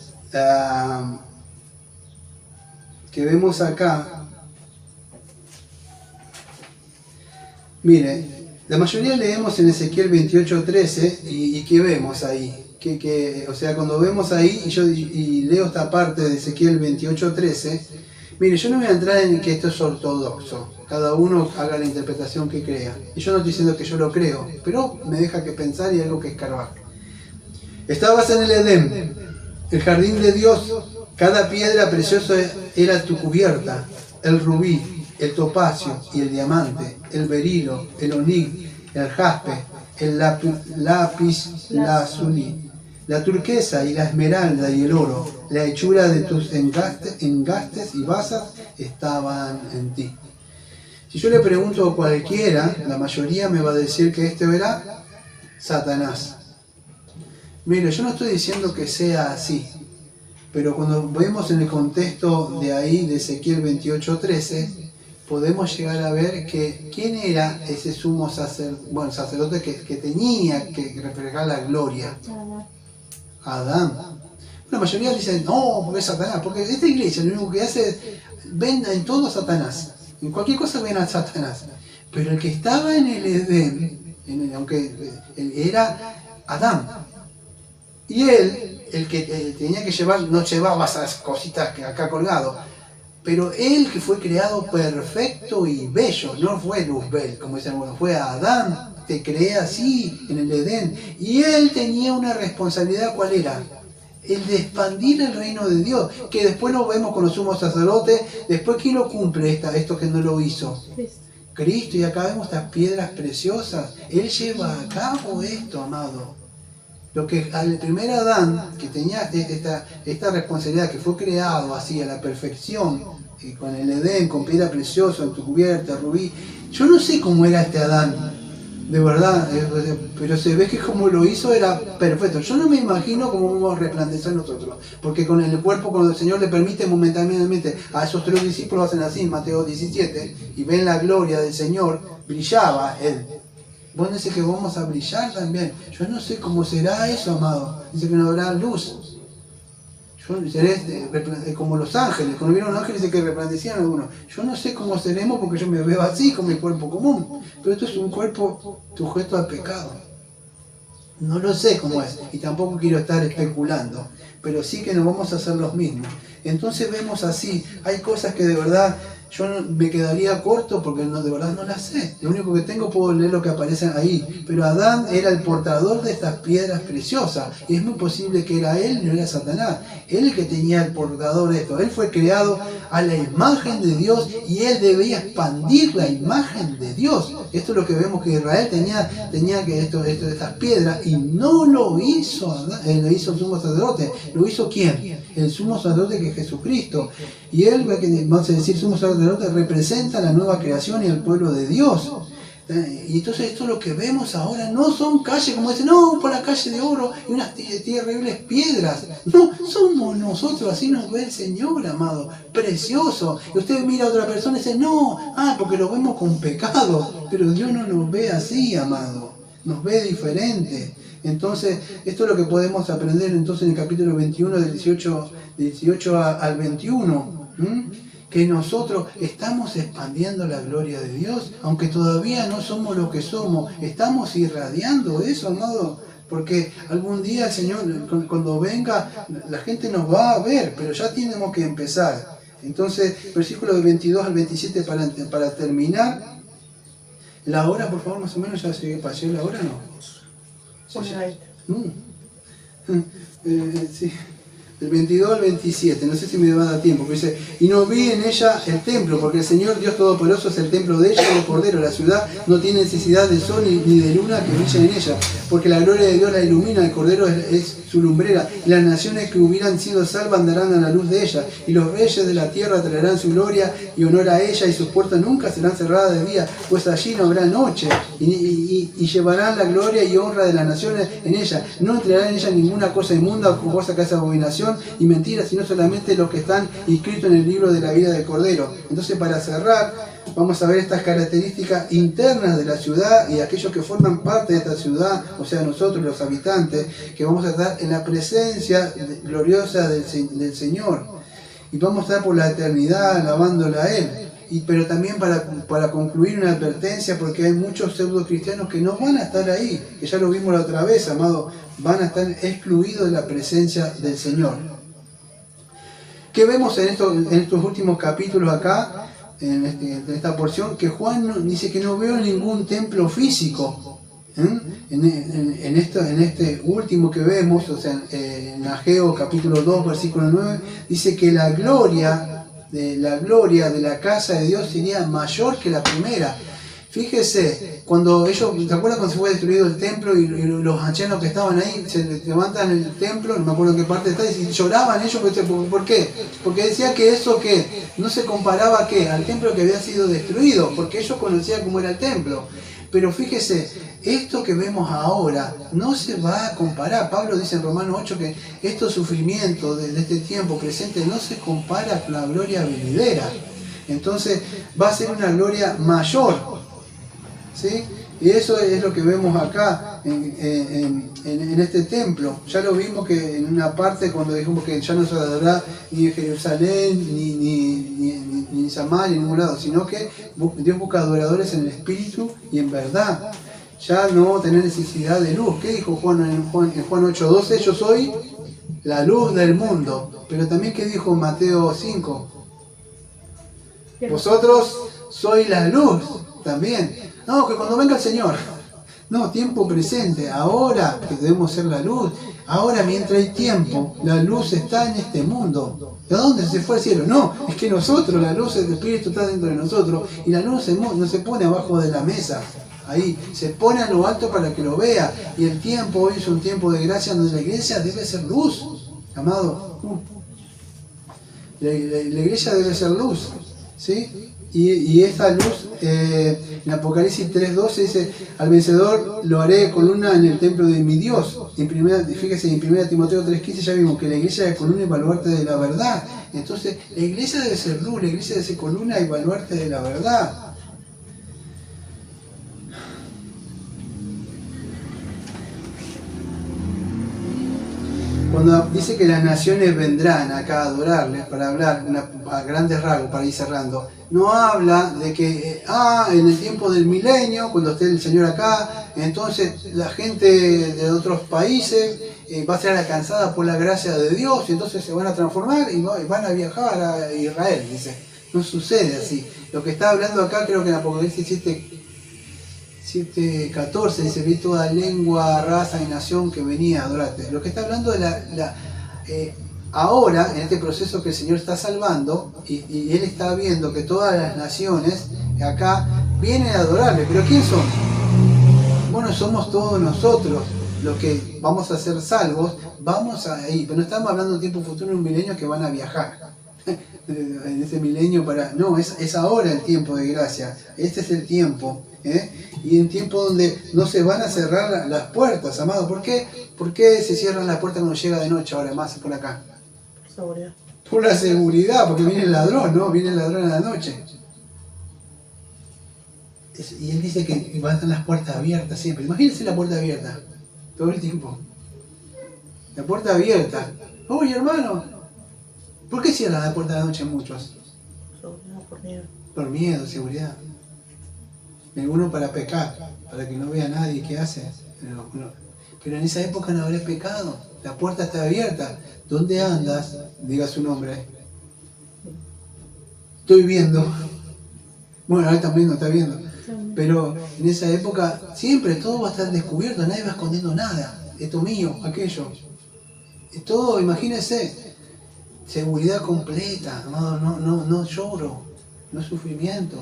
que vemos acá, mire, la mayoría leemos en Ezequiel 28:13 y ¿qué vemos ahí? O sea, cuando vemos ahí y leo esta parte de Ezequiel 28:13, mire, yo no voy a entrar en que esto es ortodoxo. Cada uno haga la interpretación que crea. Y yo no estoy diciendo que yo lo creo, pero me deja que pensar y algo que escarbar. Estabas en el Edén, el jardín de Dios. Cada piedra preciosa era tu cubierta. El rubí, el topacio y el diamante, el berilo, el onix, el jaspe, el lápiz lazuli, la turquesa y la esmeralda y el oro, la hechura de tus engastes y basas estaban en ti. Si yo le pregunto a cualquiera, la mayoría me va a decir que este verá Satanás. Mire, yo no estoy diciendo que sea así, Pero cuando vemos en el contexto de ahí, de Ezequiel 28:13, podemos llegar a ver que quién era ese sumo sacerdote que tenía que reflejar la gloria. Adán. La mayoría dicen, no, porque es Satanás, porque esta iglesia lo único que hace es ven en todo a Satanás, en cualquier cosa ven a Satanás. Pero el que estaba en el Edén, era Adán. Y él, el que tenía que llevar, no llevaba esas cositas que acá colgado, pero él que fue creado perfecto y bello, no fue Luzbel, como dicen algunos, fue Adán, te creé así en el Edén. Y él tenía una responsabilidad, ¿cuál era? El de expandir el reino de Dios, que después lo vemos con los sumos sacerdotes. Después, ¿quién lo cumple esto que no lo hizo? Cristo. Y acá vemos estas piedras preciosas. Él lleva a cabo esto, amado. Lo que al primer Adán, que tenía esta responsabilidad, que fue creado así a la perfección, con el Edén, con piedra preciosa, en tu cubierta, rubí. Yo no sé cómo era este Adán, de verdad, pero se ve que como lo hizo era perfecto. Yo no me imagino cómo vamos a resplandecer nosotros, porque con el cuerpo, cuando el Señor le permite momentáneamente, a esos 3 discípulos hacen así en Mateo 17, y ven la gloria del Señor, brillaba Él. Vos decís que vamos a brillar también. Yo no sé cómo será eso, amado. Dice que no habrá luz. Yo seré como los ángeles. Cuando vieron los ángeles dice que resplandecían algunos. Yo no sé cómo seremos porque yo me veo así con mi cuerpo común. Pero esto es un cuerpo sujeto al pecado. No lo sé cómo es. Y tampoco quiero estar especulando. Pero sí que no vamos a hacer los mismos. Entonces vemos así. Hay cosas que de verdad yo me quedaría corto porque de verdad no las sé. Lo único que tengo, puedo leer lo que aparece ahí. Pero Adán era el portador de estas piedras preciosas. Y es muy posible que era él, no era Satanás. Él el que tenía el portador de esto. Él fue creado a la imagen de Dios y él debía expandir la imagen de Dios. Esto es lo que vemos que Israel tenía que estas piedras y no lo hizo Adán, lo hizo el sumo sacerdote. ¿Lo hizo quién? El sumo sacerdote, que es Jesucristo. Y él, vamos a decir, sumo sacerdote, representa la nueva creación y el pueblo de Dios. Y entonces esto es lo que vemos ahora. No son calles como dicen, no, por la calle de oro y unas terribles piedras. No, somos nosotros, así nos ve el Señor, amado. Precioso. Y usted mira a otra persona y dice, no, porque lo vemos con pecado. Pero Dios no nos ve así, amado. Nos ve diferente. Entonces, esto es lo que podemos aprender entonces en el capítulo 21, del 18 al 21. Que nosotros estamos expandiendo la gloria de Dios, aunque todavía no somos lo que somos, estamos irradiando eso, amado, porque algún día el Señor, cuando venga, la gente nos va a ver, pero ya tenemos que empezar. Entonces, versículos del 22 al 27 para terminar. La hora, por favor, más o menos, ya se pasó la hora, ¿no? Sí. Del 22 al 27, no sé si me va a dar tiempo, pero dice, y no vi en ella el templo, porque el Señor Dios Todopoderoso es el templo de ella y del Cordero. La ciudad no tiene necesidad de sol ni de luna que brillen en ella, porque la gloria de Dios la ilumina, el Cordero es su lumbrera, y las naciones que hubieran sido salvas andarán a la luz de ella, y los reyes de la tierra traerán su gloria y honor a ella, y sus puertas nunca serán cerradas de día, pues allí no habrá noche, y llevarán la gloria y honra de las naciones en ella. No entrará en ella ninguna cosa inmunda o cosa que hace abominación y mentira, sino solamente los que están inscritos en el libro de la vida del Cordero. Entonces, para cerrar, vamos a ver estas características internas de la ciudad y aquellos que forman parte de esta ciudad, o sea, nosotros los habitantes, que vamos a estar en la presencia gloriosa del Señor. Y vamos a estar por la eternidad alabándole a Él. Pero también para concluir una advertencia, porque hay muchos pseudo cristianos que no van a estar ahí, que ya lo vimos la otra vez, amado, van a estar excluidos de la presencia del Señor. ¿Qué vemos en estos últimos capítulos acá, en esta porción? Que Juan dice que no veo ningún templo físico. En este último que vemos, o sea, en Ageo capítulo 2, versículo 9, dice que la gloria de la casa de Dios sería mayor que la primera. Fíjese, cuando ellos, ¿se acuerdan cuando se fue destruido el templo y los ancianos que estaban ahí se levantan en el templo, no me acuerdo en qué parte está, y lloraban ellos? ¿Por qué? Porque decía que eso que no se comparaba al templo que había sido destruido, porque ellos conocían cómo era el templo. Pero fíjese, esto que vemos ahora no se va a comparar. Pablo dice en Romanos 8 que estos sufrimientos de este tiempo presente no se compara con la gloria venidera. Entonces va a ser una gloria mayor, ¿sí? Y eso es lo que vemos acá en este templo. Ya lo vimos que en una parte cuando dijimos que ya no se adorará ni en Jerusalén, ni en Samaria, ni en ningún lado, sino que Dios busca adoradores en el espíritu y en verdad. Ya no vamos a tener necesidad de luz. ¿Qué dijo Juan en Juan 8:12? Yo soy la luz del mundo. Pero también ¿qué dijo en Mateo 5? Vosotros sois la luz también. No, que cuando venga el Señor. No, tiempo presente. Ahora que debemos ser la luz. Ahora mientras hay tiempo, la luz está en este mundo. ¿De dónde se fue el cielo? No, es que nosotros, la luz del Espíritu está dentro de nosotros. Y la luz no se pone abajo de la mesa. Ahí, se pone a lo alto para que lo vea. Y el tiempo hoy es un tiempo de gracia donde la iglesia debe ser luz. Amado. La iglesia debe ser luz. ¿Sí? Y esta luz, en Apocalipsis 3:12 dice, al vencedor lo haré columna en el templo de mi Dios. Fíjese, en 1 Timoteo 3:15 ya vimos que la iglesia es columna y baluarte de la verdad. Entonces, la iglesia debe ser luz, la iglesia debe ser columna y baluarte de la verdad. Cuando dice que las naciones vendrán acá a adorarle, para hablar a grandes rasgos, para ir cerrando, no habla de que, en el tiempo del milenio, cuando esté el Señor acá, entonces la gente de otros países va a ser alcanzada por la gracia de Dios, y entonces se van a transformar y van a viajar a Israel, dice. No sucede así. Lo que está hablando acá, creo que en Apocalipsis 7:14 dice, vi toda lengua, raza y nación que venía a adorarte. Lo que está hablando de ahora, en este proceso que el Señor está salvando, y Él está viendo que todas las naciones acá vienen a adorarle. ¿Pero quién son? Bueno, somos todos nosotros los que vamos a ser salvos, vamos a ir. Pero no estamos hablando de un tiempo futuro, un milenio que van a viajar. En ese milenio no, es ahora el tiempo de gracia. Este es el tiempo. Y en tiempo donde no se van a cerrar las puertas, amado. ¿Por qué? ¿Por qué se cierran las puertas cuando llega de noche ahora más por acá? Seguridad. Por la seguridad, porque viene el ladrón, ¿no? Viene el ladrón en la noche. Y él dice que van a estar las puertas abiertas siempre. Imagínense la puerta abierta, todo el tiempo. La puerta abierta. Oye, hermano, ¿por qué cierran la puerta de la noche muchos? Seguridad, por miedo. Por miedo, seguridad. Ninguno para pecar, para que no vea nadie qué hace. Pero en esa época no habré pecado. La puerta está abierta. ¿Dónde andas? Diga su nombre. Estoy viendo. Bueno, ahora también no está viendo. Pero en esa época siempre todo va a estar descubierto. Nadie va escondiendo nada. Esto mío, aquello. Todo, imagínense. Seguridad completa. No lloro. No sufrimiento.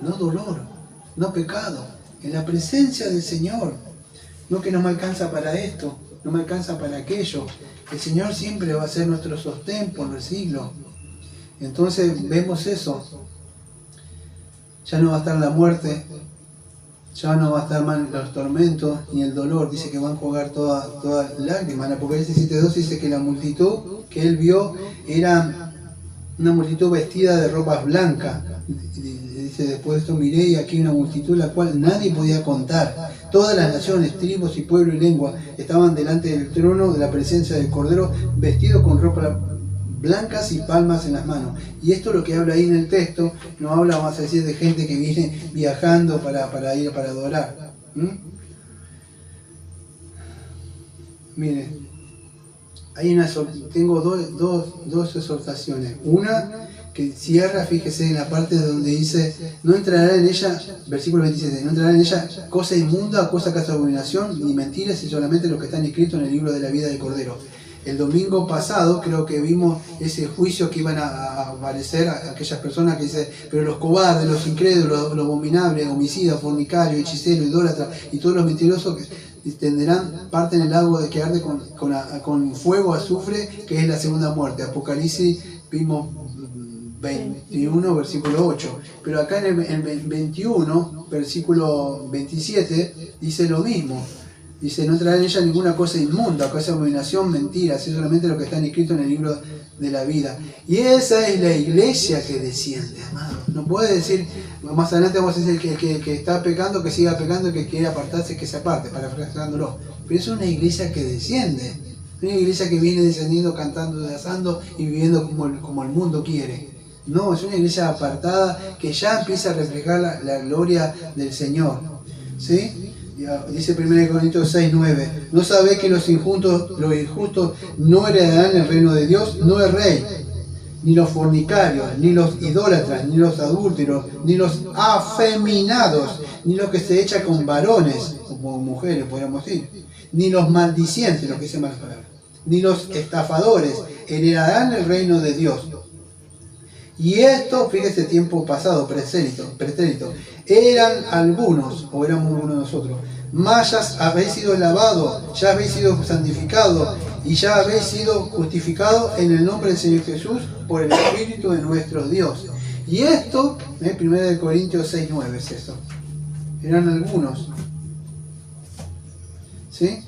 No dolor. No pecado, en la presencia del Señor. No que no me alcanza para esto, no me alcanza para aquello. El Señor siempre va a ser nuestro sostén por los siglos. Entonces vemos eso. Ya no va a estar la muerte, ya no va a estar más los tormentos ni el dolor. Dice que van a jugar todas lágrimas. En Apocalipsis 7:2 dice que la multitud que él vio era una multitud vestida de ropas blancas. Dice, después de esto miré y aquí una multitud la cual nadie podía contar. Todas las naciones, tribus y pueblo y lengua estaban delante del trono de la presencia del Cordero, vestidos con ropas blancas y palmas en las manos. Y esto lo que habla ahí en el texto, no habla, vamos a decir, de gente que viene viajando para ir para adorar. Miren, tengo dos exhortaciones. Una que cierra, fíjese en la parte donde dice, no entrará en ella, versículo 27, no entrará en ella cosa inmunda o cosa que hace abominación, ni mentiras, y solamente lo que están escritos en el libro de la vida del Cordero. El domingo pasado creo que vimos ese juicio que iban a aparecer a aquellas personas que dicen, pero los cobardes, los incrédulos, los abominables, homicidas, fornicarios, hechiceros, idólatras y todos los mentirosos que tendrán parte en el lago de que arde con fuego, azufre, que es la segunda muerte. Apocalipsis vimos 21, versículo 8. Pero acá en el 21, versículo 27, dice lo mismo. Dice, no traerá en ella ninguna cosa inmunda, cosa de abominación, mentira, así solamente lo que está escrito en el libro de la vida. Y esa es la iglesia que desciende, amado. No puede decir, más adelante vamos a decir que está pecando, que siga pecando, que quiere apartarse, que se aparte, parafraseándolo. Pero es una iglesia que desciende. Una iglesia que viene descendiendo, cantando, danzando y viviendo como el mundo quiere. No, es una iglesia apartada que ya empieza a reflejar la gloria del Señor. ¿Sí? Dice 1 Corintios 6, 9. ¿No sabéis que los injustos no heredarán el reino de Dios? No es rey, ni los fornicarios, ni los idólatras, ni los adúlteros, ni los afeminados, ni los que se echan con varones, como mujeres podríamos decir, ni los maldicientes, los que se malas palabras, ni los estafadores heredarán el reino de Dios. Y esto, fíjese, tiempo pasado, pretérito, eran algunos, o éramos algunos de nosotros, mas ya habéis sido lavados, ya habéis sido santificados, y ya habéis sido justificados en el nombre del Señor Jesús por el Espíritu de nuestro Dios. Y esto, 1 Corintios 6, 9 es eso. Eran algunos. ¿Sí?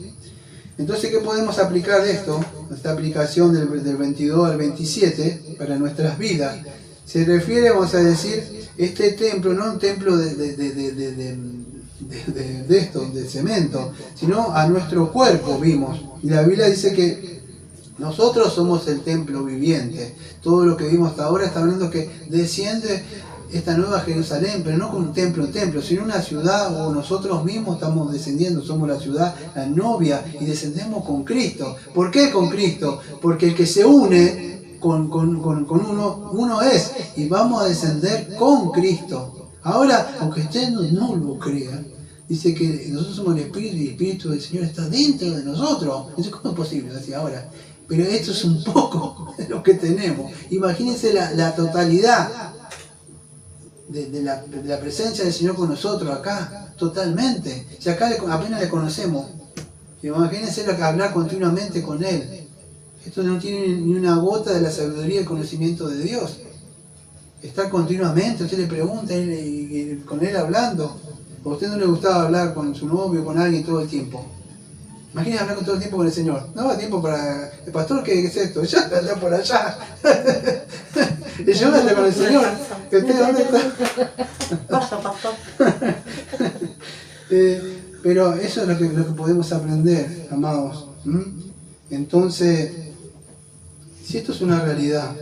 Entonces, ¿qué podemos aplicar de esto? Esta aplicación del 22 al 27 para nuestras vidas. Se refiere, vamos a decir, este templo, no un templo de cemento, sino a nuestro cuerpo, vimos. Y la Biblia dice que nosotros somos el templo viviente. Todo lo que vimos hasta ahora está hablando que desciende esta nueva Jerusalén, pero no con un templo, sino una ciudad, o nosotros mismos estamos descendiendo, somos la ciudad, la novia, y descendemos con Cristo. ¿Por qué con Cristo? Porque el que se une con uno es, y vamos a descender con Cristo. Ahora, aunque usted no lo crea, dice que nosotros somos el Espíritu, y el Espíritu del Señor está dentro de nosotros. Eso, ¿cómo es posible? Así ahora. Pero esto es un poco de lo que tenemos. Imagínense la totalidad de la presencia del Señor con nosotros acá, totalmente. Si acá apenas le conocemos, imagínense hablar continuamente con Él. Esto no tiene ni una gota de la sabiduría y el conocimiento de Dios. Está continuamente, usted le pregunta y con Él hablando. ¿A usted no le gustaba hablar con su novio, con alguien todo el tiempo? Imagínese hablar todo el tiempo con el Señor. No va tiempo para... El pastor, ¿qué es esto? Ya anda por allá. Y yo ando con el Señor. ¿Usted dónde está? Pasa, pastor. Pero eso es lo que podemos aprender, amados. Entonces, si esto es una realidad,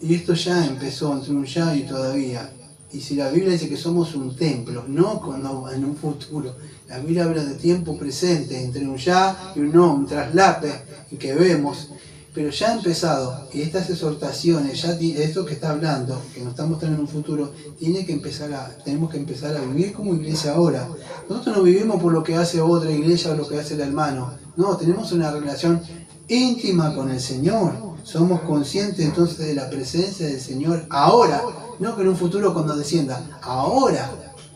y esto ya empezó entre un ya y todavía, y si la Biblia dice que somos un templo, no en un futuro, la Biblia habla de tiempo presente, entre un ya y un no, un traslape, y que vemos, pero ya ha empezado, y estas exhortaciones, ya esto que está hablando, que nos está mostrando en un futuro, tenemos que empezar a vivir como iglesia ahora. Nosotros no vivimos por lo que hace otra iglesia o lo que hace el hermano, no, tenemos una relación íntima con el Señor. Somos conscientes entonces de la presencia del Señor ahora, no que en un futuro cuando descienda, ahora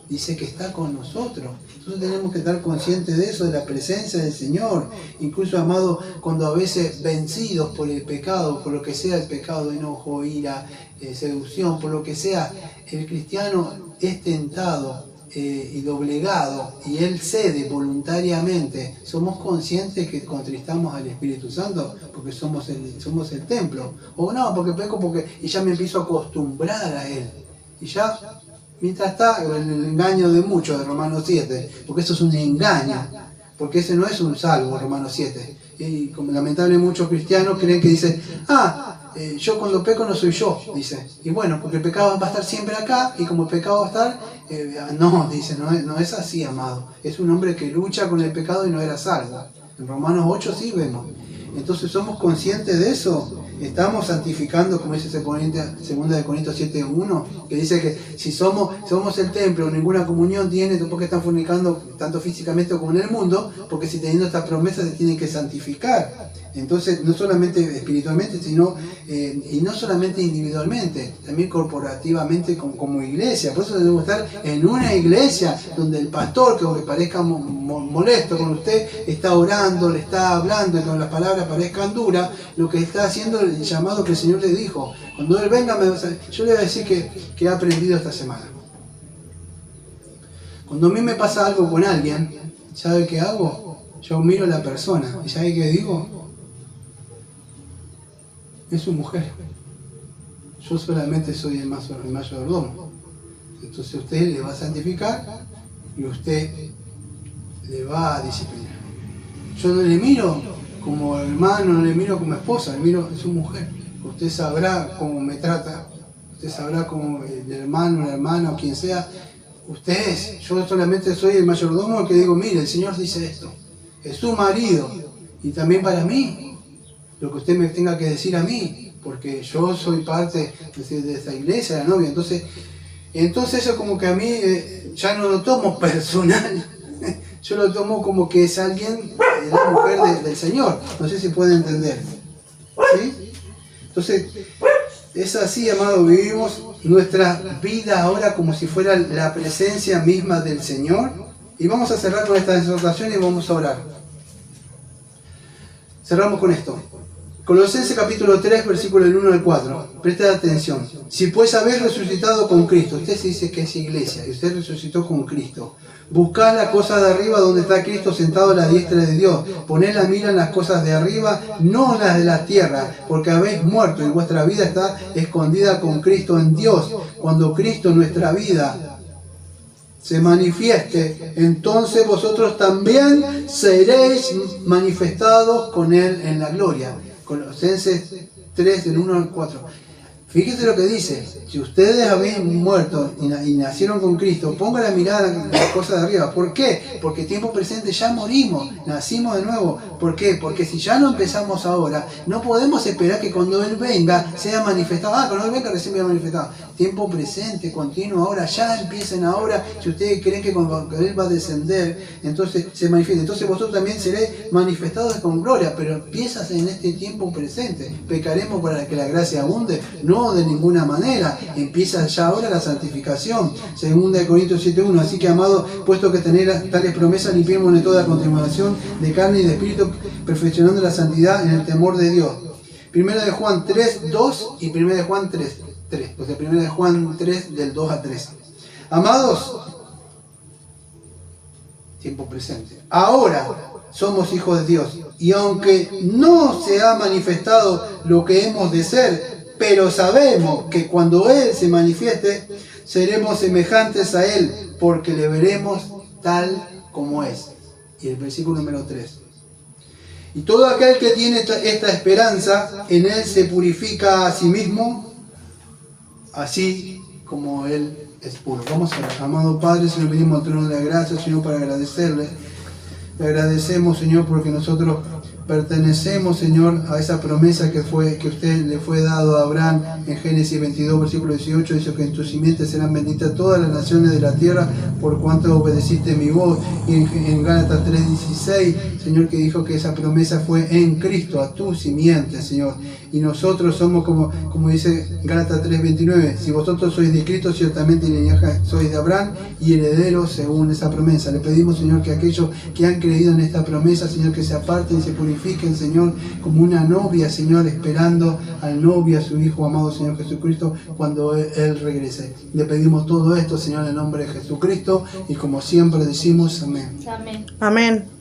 dice que está con nosotros. Entonces tenemos que estar conscientes de eso, de la presencia del Señor. Incluso, amado, cuando a veces vencidos por el pecado, por lo que sea el pecado, enojo, ira, seducción, por lo que sea, el cristiano es tentado y doblegado, y él cede voluntariamente. Somos conscientes que contristamos al Espíritu Santo porque somos el templo, o no, porque peco y ya me empiezo a acostumbrar a él, y ya mientras está el engaño de muchos de Romanos 7, porque eso es un engaño, porque ese no es un salvo, Romanos 7. Y como lamentablemente muchos cristianos creen que dicen, yo cuando peco no soy yo, dice. Y bueno, porque el pecado va a estar siempre acá, y como el pecado va a estar, no, dice, no es así, amado. Es un hombre que lucha con el pecado y no era salvo. En Romanos 8 sí vemos. Entonces, ¿somos conscientes de eso? Estamos santificando, como dice 2 Corintios 7:1, que dice que si somos el templo, ninguna comunión tiene, porque están fornicando tanto físicamente como en el mundo, porque si teniendo estas promesas se tienen que santificar. Entonces, no solamente espiritualmente, sino y no solamente individualmente, también corporativamente como iglesia. Por eso debemos estar en una iglesia donde el pastor, que aunque parezca molesto con usted, está orando, le está hablando, y con las palabras palabras parezcan duras, lo que está haciendo el llamado que el Señor le dijo. Cuando Él venga, yo le voy a decir que he aprendido esta semana. Cuando a mí me pasa algo con alguien, ¿sabe qué hago? Yo miro a la persona, ¿y sabe qué digo? Es su mujer. Yo solamente soy el mayordomo. Entonces usted le va a santificar y usted le va a disciplinar. Yo no le miro como hermano, no le miro como esposa, le miro a su mujer. Usted sabrá cómo me trata, usted sabrá cómo el hermano, la hermana o quien sea, usted es. Yo solamente soy el mayordomo que digo, mire, el Señor dice esto, es su marido y también para mí. Lo que usted me tenga que decir a mí, porque yo soy parte de esta iglesia, la novia. Entonces eso como que a mí ya no lo tomo personal, yo lo tomo como que es alguien, la mujer del Señor. No sé si puede entender. ¿Sí? Entonces, es así, amado, vivimos nuestra vida ahora como si fuera la presencia misma del Señor. Y vamos a cerrar con esta exhortación y vamos a orar. Cerramos con esto. Colosenses capítulo 3, versículo del 1 al 4. Presta atención. Si pues habéis resucitado con Cristo, usted se dice que es iglesia, y usted resucitó con Cristo. Buscad las cosas de arriba donde está Cristo sentado a la diestra de Dios. Poned la mira en las cosas de arriba, no las de la tierra, porque habéis muerto y vuestra vida está escondida con Cristo en Dios. Cuando Cristo, nuestra vida, se manifieste, entonces vosotros también seréis manifestados con Él en la gloria. Colosenses 3, del 1 al 4. Fíjese lo que dice, si ustedes habían muerto y nacieron con Cristo, pongan la mirada en las cosas de arriba. ¿Por qué? Porque tiempo presente ya morimos, nacimos de nuevo. ¿Por qué? Porque si ya no empezamos ahora, no podemos esperar que cuando Él venga sea manifestado. Cuando Él venga recién sea manifestado. Tiempo presente, continuo, ahora, ya empiecen ahora. Si ustedes creen que cuando Él va a descender, entonces se manifiesta. Entonces vosotros también seréis manifestados con gloria, pero empiezas en este tiempo presente. ¿Pecaremos para que la gracia abunde? No, de ninguna manera. Empieza ya ahora la santificación. 2 Corintios 7:1. Así que, amados, puesto que tener tales promesas, limpiémonos de toda contaminación de carne y de espíritu, perfeccionando la santidad en el temor de Dios. 1 de Juan 3:2 y 1 de Juan 3:3. O sea, 1 de Juan 3, del 2 a 3. Amados, tiempo presente. Ahora somos hijos de Dios. Y aunque no se ha manifestado lo que hemos de ser, pero sabemos que cuando Él se manifieste, seremos semejantes a Él, porque le veremos tal como es. Y el versículo número 3. Y todo aquel que tiene esta esperanza, en Él se purifica a sí mismo, así como Él es puro. Vamos a ver, amado Padre, Señor, venimos al trono de la gracia, Señor, para agradecerle. Le agradecemos, Señor, porque nosotros pertenecemos, Señor, a esa promesa que usted le fue dado a Abraham en Génesis 22, versículo 18. Dice que en tu simiente serán benditas todas las naciones de la tierra por cuanto obedeciste mi voz. Y en Gálatas 3:16, Señor, que dijo que esa promesa fue en Cristo, a tu simiente, Señor. Y nosotros somos como dice Gálatas 3:29, si vosotros sois de Cristo, ciertamente linaje sois de Abraham y herederos según esa promesa. Le pedimos, Señor, que aquellos que han creído en esta promesa, Señor, que se aparten y se purifiquen, Señor, como una novia, Señor, esperando al novio, a su Hijo amado, Señor Jesucristo, cuando Él regrese. Le pedimos todo esto, Señor, en el nombre de Jesucristo, y como siempre decimos, amén. Amén. Amén.